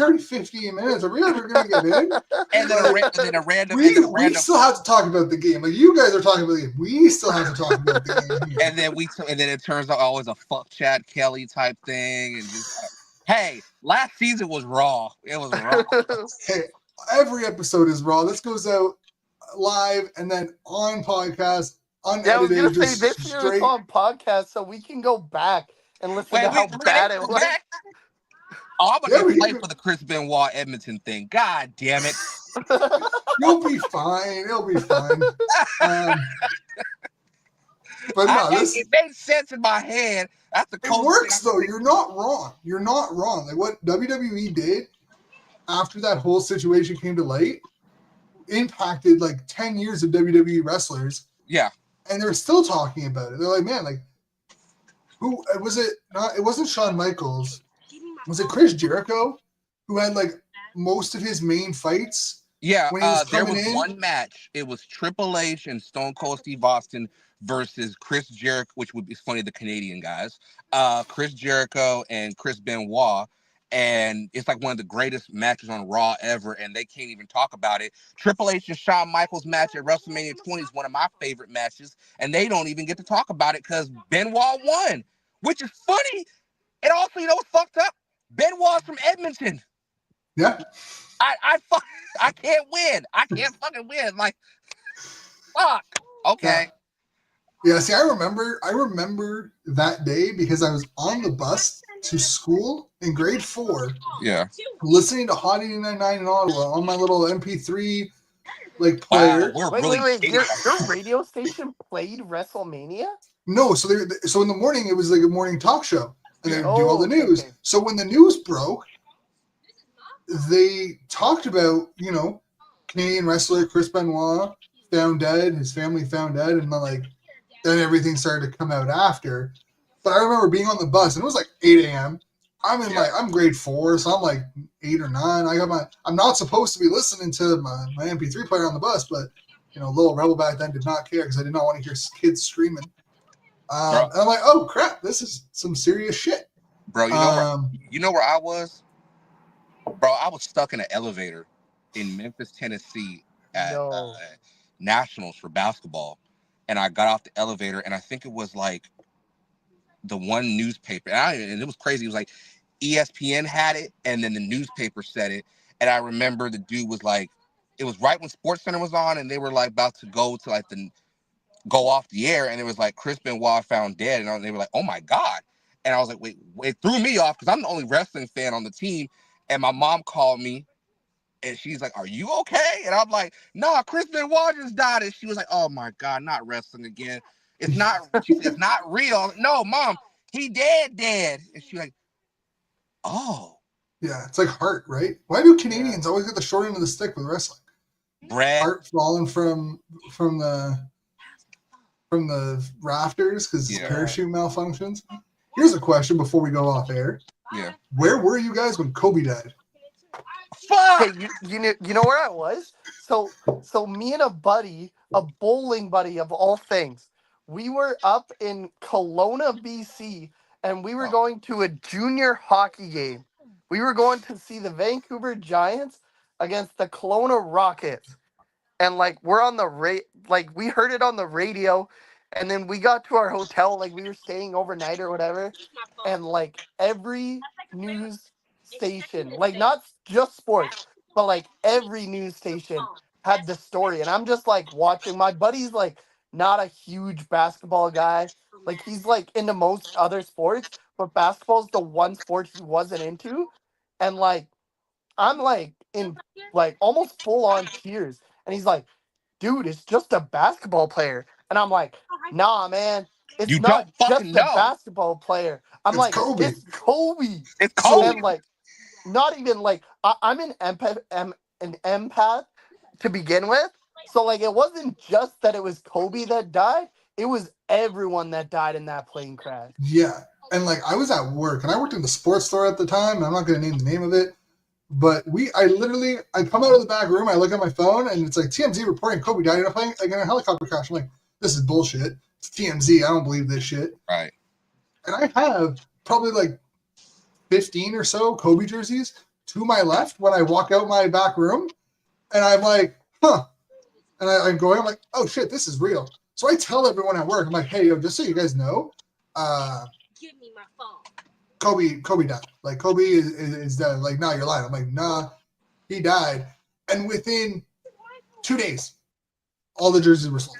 already 15 minutes. Are we ever going to get in? And then a random. We still have to talk about the game. Like you guys are talking about the game. We still have to talk about the game. And then it turns out always a fuck Chad Kelly type thing, and just hey, last season was raw. It was raw. Every episode is raw. This goes out live and then on podcast, Yeah, I was gonna unedited, say just this year it's straight. on podcast, so we can go back and listen to Wait, how we ready? bad it We're was. back. Oh, I'm gonna Yeah, get we played for the Chris Benoit Edmonton thing. God damn it. you'll be fine. It'll be fine. But no, It made sense in my head. That's the it closest thing I works can though. think. You're not wrong. You're not wrong. Like what WWE did after that whole situation came to light impacted like 10 years of WWE wrestlers, Yeah. and they're still talking about it. They're like, man, like who was it? Not it wasn't Shawn Michaels. Was it Chris Jericho who had like most of his main fights Yeah, when he was there coming was in? one match. It was Triple H and Stone Cold Steve Austin versus Chris Jericho, which would be funny, the Canadian guys. Chris Jericho and Chris Benoit. And it's like one of the greatest matches on Raw ever, and they can't even talk about it. Triple H and Shawn Michaels match at WrestleMania 20 is one of my favorite matches, and they don't even get to talk about it because Benoit won, which is funny. And also, you know what's fucked up? Benoit's from Edmonton. Yeah. I can't win. I can't fucking win. Like, fuck. Okay. Yeah, see, I remember that day because I was on the bus to school in grade 4, Yeah. listening to Hot 89.9 in Ottawa on my little MP3 like Wow, player. we're Wait, really wait, wait! dating Your radio station played WrestleMania? No, so so in the morning it was like a morning talk show, and they Yeah. would do all the okay, news. okay. So when the news broke, they talked about Canadian wrestler Chris Benoit found dead, his family found dead, and then everything started to come out after. But I remember being on the bus, and it was like 8 a.m. I'm grade 4, so I'm like 8 or 9. I'm not supposed to be listening to my MP3 player on the bus, but little rebel back then did not care because I did not want to hear kids screaming. And I'm like, oh crap, this is some serious shit. Bro, you know where I was? Bro, I was stuck in an elevator in Memphis, Tennessee at Nationals for basketball. And I got off the elevator, and I think it was like the one newspaper. And it was crazy. It was like ESPN had it, and then the newspaper said it. And I remember the dude was like, it was right when SportsCenter was on, and they were like about to go off the air, and it was like Chris Benoit found dead, and they were like, oh my God. And I was like, wait, it threw me off because I'm the only wrestling fan on the team. And my mom called me, and she's like, are you okay? And I'm like, nah, Chris Benoit just died. And she was like, oh my God, not wrestling again. It's not, it's not real. No, Mom, he dead. And she's like, oh. Yeah, it's like Hart, right? Why do Canadians always get the short end of the stick with wrestling? Brett. Hart falling from the rafters because his parachute malfunctions. Here's a question before we go off air. Yeah. Where were you guys when Kobe died? Fuck! Hey, you know where I was? So me and a bowling buddy of all things, we were up in Kelowna, BC, and we were going to a junior hockey game. We were going to see the Vancouver Giants against the Kelowna Rockets. And we're on the we heard it on the radio, and then we got to our hotel, we were staying overnight or whatever, and every news station, not just sports, but every news station had the story. And I'm just watching. My buddy's not a huge basketball guy. He's into most other sports, but basketball's the one sport he wasn't into. And I'm in almost full on tears. And he's like, dude, it's just a basketball player. And I'm like, nah, man, it's You don't not fucking just a know. basketball player. I'm It's like, Kobe. it's Kobe. It's Kobe. And not even I'm an empath to begin with. So it wasn't just that it was Kobe that died. It was everyone that died in that plane crash. Yeah. And I was at work, and I worked in the sports store at the time, and I'm not going to name the name of it, but I come out of the back room, I look at my phone, and it's like TMZ reporting Kobe died in a helicopter crash. I'm like, this is bullshit. It's TMZ. I don't believe this shit. Right. And I have probably 15 or so Kobe jerseys to my left when I walk out my back room, and I'm like, huh. And I'm like, oh shit, this is real. So I tell everyone at work, I'm like, hey, yo, just so you guys know, give me my phone. Kobe died. Kobe is dead. No, you're lying. I'm like, nah, he died. And within 2 days, all the jerseys were sold.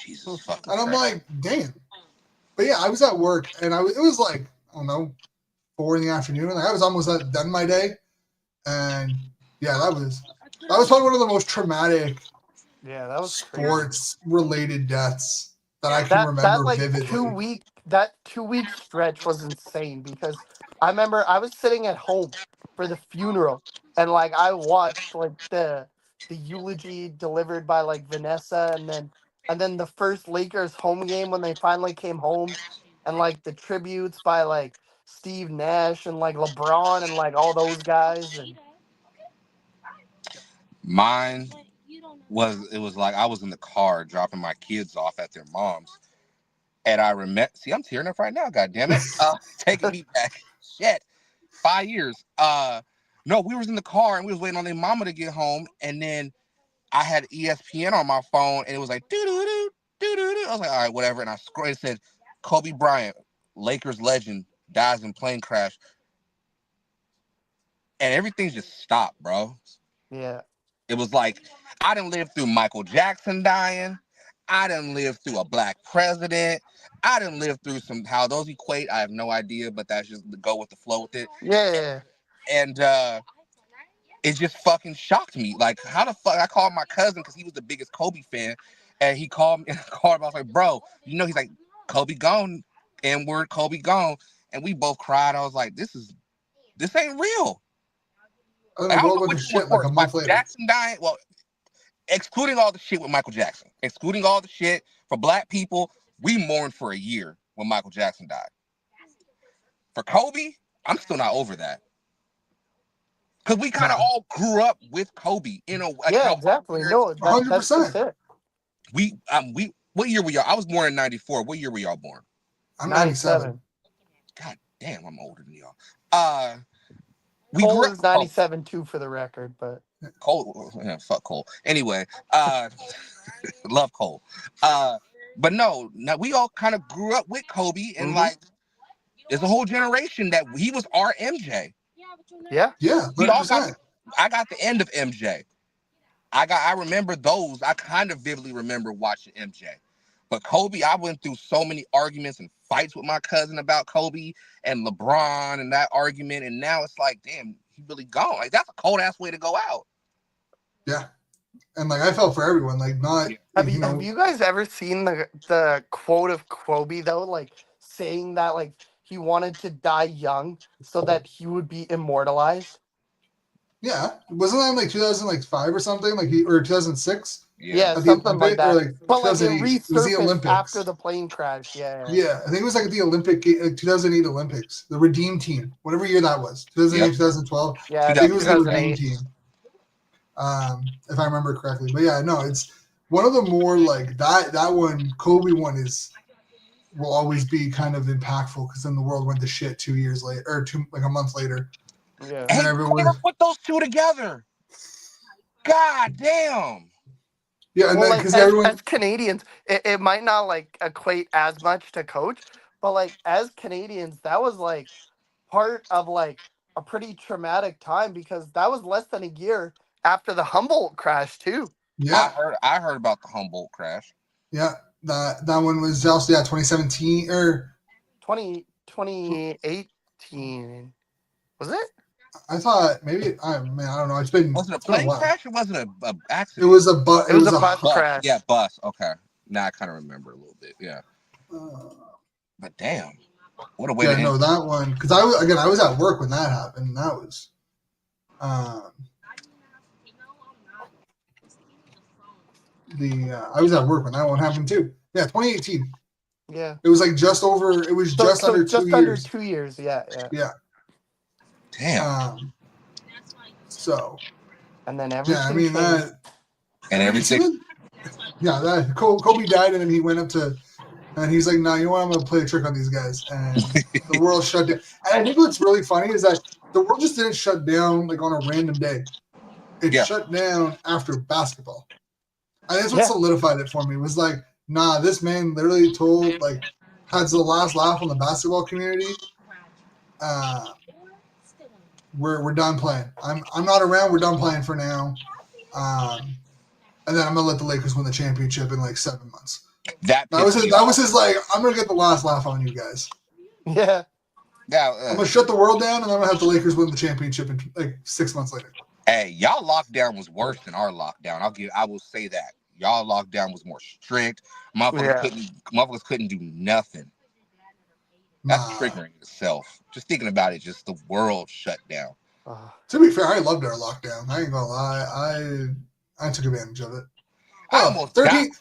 Jesus fucking And I'm Christ. like, damn. But yeah, I was at work, and it was like, I don't know, 4 in the afternoon. Like I was almost done my day. And yeah, that was probably one of the most traumatic that was crazy. sports-related deaths that I can That remember like vividly. 2 week stretch was insane because I remember I was sitting at home for the funeral and like I watched like the eulogy delivered by like Vanessa and then the first Lakers home game when they finally came home and like the tributes by like Steve Nash and like LeBron and like all those guys and Mine was like I was in the car dropping my kids off at their mom's. And I remember, see, I'm tearing up right now, God damn it. Taking me back. Shit. 5 years. No, we was in the car and we was waiting on their mama to get home. And then I had ESPN on my phone and it was like, doo-doo-doo, doo-doo-doo. I was like, all right, whatever. And I scrolled, it said, Kobe Bryant, Lakers legend, dies in plane crash. And everything just stopped, bro. yeah. It was like, I didn't live through Michael Jackson dying. I didn't live through a black president. I didn't live through how those equate. I have no idea, but that's just the go with the flow with it. Yeah. And it just fucking shocked me. Like, how the fuck? I called my cousin because he was the biggest Kobe fan. And he called me and I called him. I was like, bro, he's like, Kobe gone. N-word, Kobe gone. And we both cried. I was like, this ain't real. And I the don't world know went to which one was shit like a worse. month Michael later. Jackson dying. Well, excluding all the shit with Michael Jackson, excluding all the shit for black people, we mourned for a year when Michael Jackson died. For Kobe, I'm still not over that. Because we kind of all grew up with Kobe, Yeah, exactly. No, that's just 100%. it. What year were y'all? I was born in 94. What year were y'all born? I'm 97. God damn, I'm older than y'all. We Cole grew up is 97 too, for the record, but Cole, yeah, fuck Cole. Anyway, love Cole. But no, now we all kind of grew up with Kobe, and like, there's a whole generation that he was our MJ. yeah, Yeah, We all 100%. I got the end of MJ. I remember those. I kind of vividly remember watching MJ. But Kobe, I went through so many arguments and fights with my cousin about Kobe and LeBron and that argument. And now it's like, damn, he really gone. Like, that's a cold ass way to go out. Yeah. And like I felt for everyone. Like not have you guys ever seen the quote of Kobe though, like saying that like he wanted to die young so that he would be immortalized? Yeah. Wasn't that in like 2005 or something? Like or 2006? Yeah, At the something like Olympic or that. like But like it 2008. It was the resurfaced after Olympics. the plane crash. Yeah. Yeah, I think it was like the Olympic 2008 Olympics, the Redeem Team, whatever year that was, 2008, Yep. 2012. Yeah, I think it was the Redeem 2008. Team, if I remember correctly. But yeah, no, it's one of the more like that one. Kobe one will always be kind of impactful because then the world went to shit 2 years later or like a month later. Yeah. And Hey, everyone, never put those two together. God damn. yeah, and Well, then like because everyone, as Canadians, it might not like equate as much to coach, but like as Canadians, that was like part of like a pretty traumatic time because that was less than a year after the Humboldt crash too. yeah, I heard about the Humboldt crash. yeah, that one was also 2017 or 2018. Was it? I thought maybe I don't know. Was it a It's been a plane while. crash or was it a It accident? was a bus. It was a bus Bus. crash. Yeah, bus. Okay. Now I kind of remember a little bit. Yeah. Uh, But damn, what a way Yeah, to no, end. that one because I was at work when that happened. And that was, I was at work when that one happened too. Yeah, 2018. Yeah. It was like just over. It was just under 2 just years. under 2 years. Yeah. Yeah. Damn. So. And then Yeah, everything I mean changed. that. And everything. Yeah, that Kobe died, and then he went up to, and he's like, "No, you know what? I'm gonna play a trick on these guys," and the world shut down. And I think what's really funny is that the world just didn't shut down like on a random day. It shut down after basketball. And that's what solidified it for me. Was like, nah, this man literally had the last laugh on the basketball community. we're done playing. I'm not around. We're done playing for now. And then I'm gonna let the Lakers win the championship in like 7 months. That was his like, I'm gonna get the last laugh on you guys. Yeah. I'm gonna shut the world down, and I'm gonna have the Lakers win the championship in like 6 months later. Hey, y'all lockdown was worse than our lockdown. I will say that. Y'all lockdown was more strict. Motherfuckers couldn't do nothing. That's triggering in itself. Just thinking about it, just the world shut down. To be fair, I loved our lockdown. I ain't gonna lie. I took advantage of it. Oh, 13.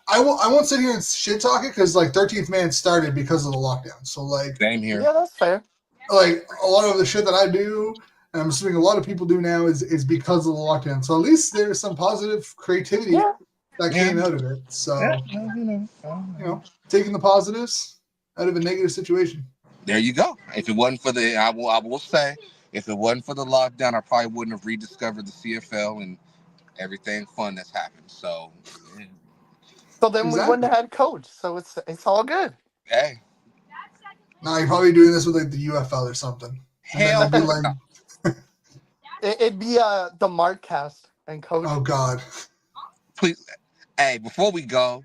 I won't sit here and shit talk it because like 13th Man started because of the lockdown. So like, same here. Yeah, that's fair. Like a lot of the shit that I do, and I'm assuming a lot of people do now, is because of the lockdown. So at least there's some positive creativity that came out of it. So you know, taking the positives out of a negative situation. There you go. If it wasn't for the, I will say, if it wasn't for the lockdown, I probably wouldn't have rediscovered the CFL and everything fun that's happened. So then we wouldn't have had coach. So it's all good. Hey. No, you're probably doing this with like the UFL or something. Hell, be like, it'd be the Markcast and coach. Oh God. Please, hey, before we go,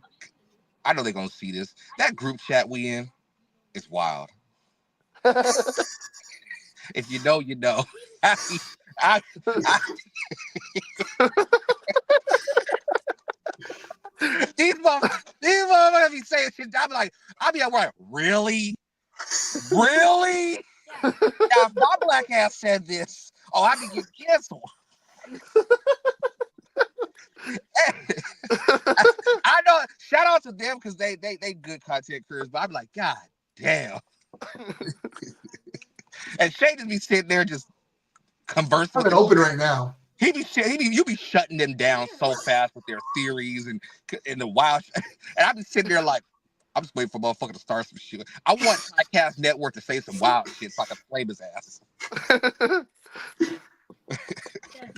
I know they're gonna see this. That group chat we in is wild. If you know, you know. These motherfuckers be saying shit. I'll be like, really? Really? Now, if my black ass said this, I'd be getting canceled. I know. Shout out to them because they good content creators, but I'm like, God damn. And Shane just be sitting there just conversing. I'm open right now. You be shutting them down so fast with their theories and the wild. And I be sitting there like, I'm just waiting for motherfucker to start some shit. I want Podcast Network to say some wild shit so I can flame his ass.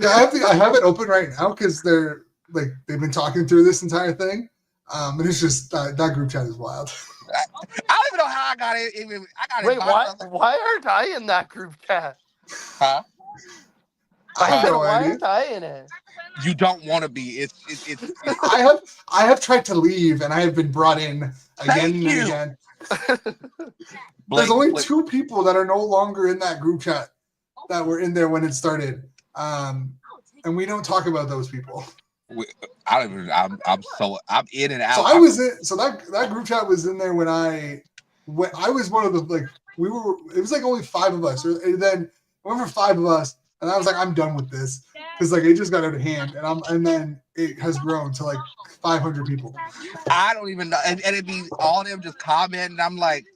Yeah, I have it open right now because they've been talking through this entire thing. And it's just that group chat is wild. I don't even know how I got it. Wait, why aren't I in that group chat? Huh? Why aren't I in it? You don't want to be. It's I have tried to leave and I have been brought in again and again. There's only 2 people that are no longer in that group chat that were in there when it started. And we don't talk about those people. I'm in and out. So I was in. So that group chat was in there when I was one of the it was like only 5 of us, and then over 5 of us, and I was like, I'm done with this because like it just got out of hand, and then it has grown to like 500 people. I don't even know, and it'd be all of them just commenting. I'm like,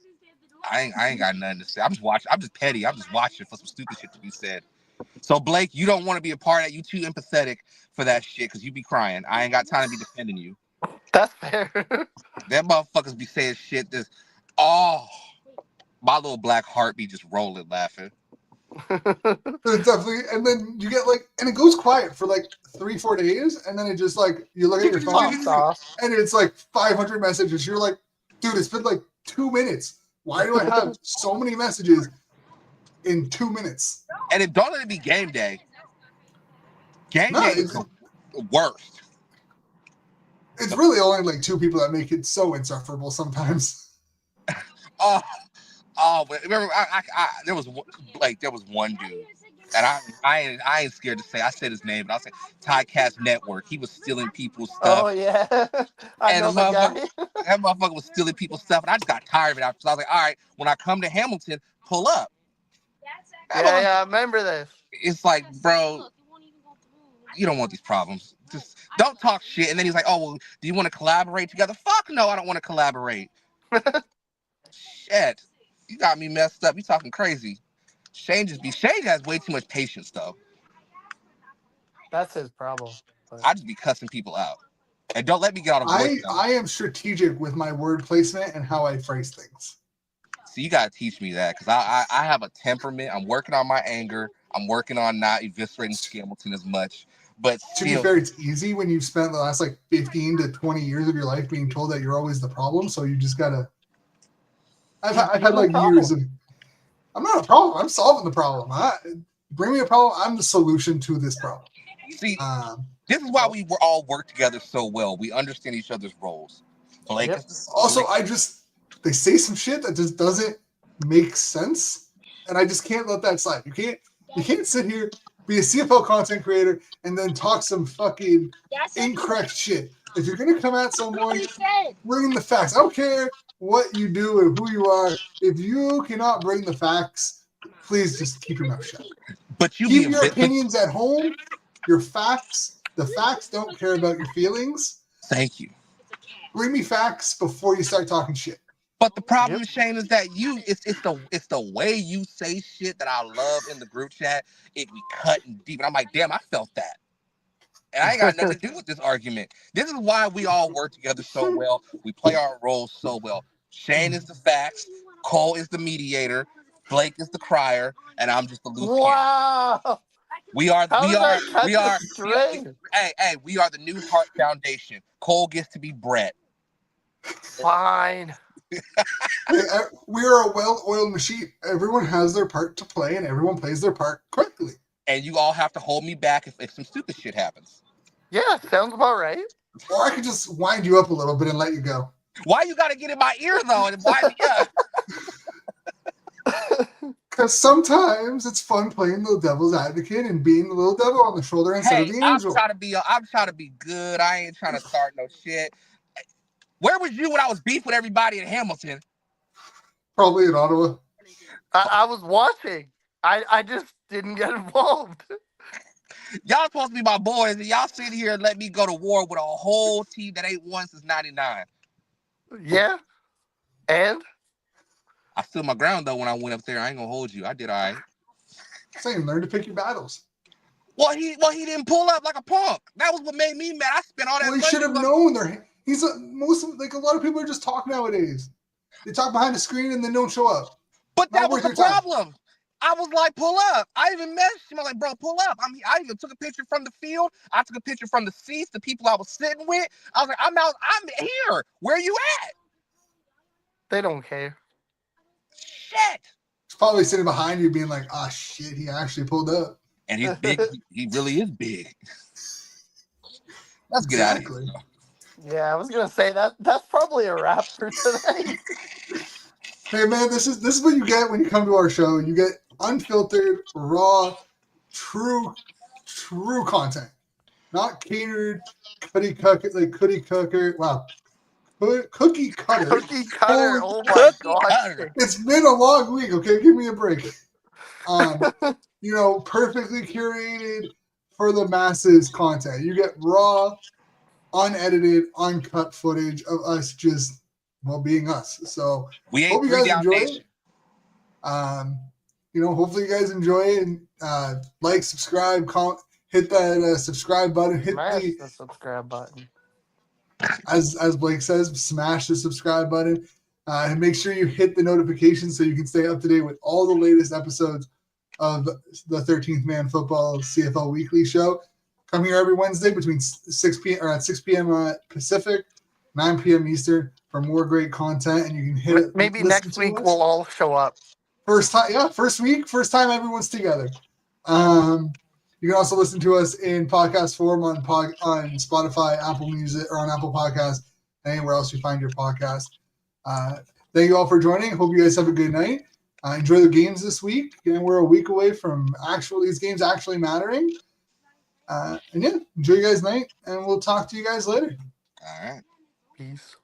I ain't got nothing to say. I'm just watching. I'm just petty. I'm just watching for some stupid shit to be said. So Blake, you don't want to be a part of that. You too empathetic for that shit because you be crying. I ain't got time to be defending you. That's fair. Them motherfuckers be saying shit that's my little black heart be just rolling laughing. Definitely, and then you get and it goes quiet for like 3-4 days, and then it just you look at your phone and it's like 500 messages. You're like, dude, it's been like 2 minutes. Why do I have so many messages in 2 minutes? And don't let it be game day. Game day is the worst. It's really only like 2 people that make it so insufferable sometimes. Remember, there was one dude, and I ain't scared to say. I said his name, but I'll say Tycast Network. He was stealing people's stuff. Oh yeah, I know the guy. That motherfucker was stealing people's stuff, and I just got tired of it after. So I was like, all right, when I come to Hamilton, pull up. Yeah, I remember this. It's like, bro, you don't want these problems. Just don't talk shit. And then he's like, oh, well, do you want to collaborate together? Fuck no, I don't want to collaborate. Shit. You got me messed up. You talking crazy. Shane has way too much patience, though. That's his problem. I just be cussing people out. And don't let me get on a voice. I am strategic with my word placement and how I phrase things. So you got to teach me that because I have a temperament. I'm working on my anger. I'm working on not eviscerating Scamilton as much. But to be fair, it's easy when you've spent the last 15 to 20 years of your life being told that you're always the problem. So you just got to... I've had years of... I'm not a problem. I'm solving the problem. bring me a problem. I'm the solution to this problem. See, this is why we all work together so well. We understand each other's roles. Blake Yep. is Also, they say some shit that just doesn't make sense, and I just can't let that slide. You can't sit here, be a CFL content creator, and then talk some fucking incorrect shit. If you're gonna come at someone, bring the facts. I don't care what you do and who you are. If you cannot bring the facts, please just keep your mouth shut. But Keep your opinions at home. Your facts. The facts don't care about your feelings. Thank you. Bring me facts before you start talking shit. But the problem, Shane, is that it's the way you say shit that I love in the group chat. It be cutting deep, and I'm like, damn, I felt that, and I ain't got nothing to do with this argument. This is why we all work together so well. We play our roles so well. Shane is the facts, Cole is the mediator, Blake is the crier, and I'm just the loose cannon. Wow. We are How did I catch we are the string? hey, we are the New Heart Foundation. Cole gets to be Brett. Fine. We are a well-oiled machine. Everyone has their part to play, and everyone plays their part correctly. And you all have to hold me back if some stupid shit happens. Yeah, sounds about right. Or I could just wind you up a little bit and let you go. Why you got to get in my ear, though, and wind me up? Because sometimes it's fun playing the devil's advocate and being the little devil on the shoulder instead of the angel. I'm trying to be good. I ain't trying to start no shit. Where was you when I was beef with everybody in Hamilton? Probably in Ottawa. I was watching. I just didn't get involved. Y'all supposed to be my boys, and y'all sit here and let me go to war with a whole team that ain't won since '99. Yeah. And? I stood my ground, though, when I went up there. I ain't gonna hold you. I did all right. Saying, learn to pick your battles. Well, he didn't pull up like a punk. That was what made me mad. I spent all that money. He should have known. A lot of people are just talk nowadays. They talk behind the screen and then don't show up. But that was the problem. I was like, pull up. I even messaged him. I was like, bro, pull up. I even took a picture from the field. I took a picture from the seats, the people I was sitting with. I was like, I'm here. Where are you at? They don't care. Shit. He's probably sitting behind you being like, ah, shit, he actually pulled up. And he's big. He really is big. Let's get out of here. Yeah, I was going to say that's probably a wrap for tonight. Hey, man, this is what you get when you come to our show. You get unfiltered, raw, true content. Not catered, cookie cutter. Wow. Cookie cutter. Cookie cutter. Oh, my God. It's been a long week, okay? Give me a break. Perfectly curated for the masses content. You get raw, unedited, uncut footage of us just, being us. So we ain't hope you guys enjoy nation. it. Hopefully you guys enjoy it. And, like, subscribe, hit that subscribe button. Smash the subscribe button. As Blake says, smash the subscribe button. And make sure you hit the notifications so you can stay up to date with all the latest episodes of the 13th Man Football CFL Weekly Show. Come here every Wednesday between 6 p.m. Pacific, 9 p.m. Eastern for more great content. And you can hit it. Maybe next week we'll all show up. First time everyone's together. You can also listen to us in podcast form on Spotify, Apple Music, or on Apple Podcasts, anywhere else you find your podcast. Thank you all for joining. Hope you guys have a good night. Enjoy the games this week. And we're a week away from these games actually mattering. Enjoy you guys' night, and we'll talk to you guys later. All right. Peace.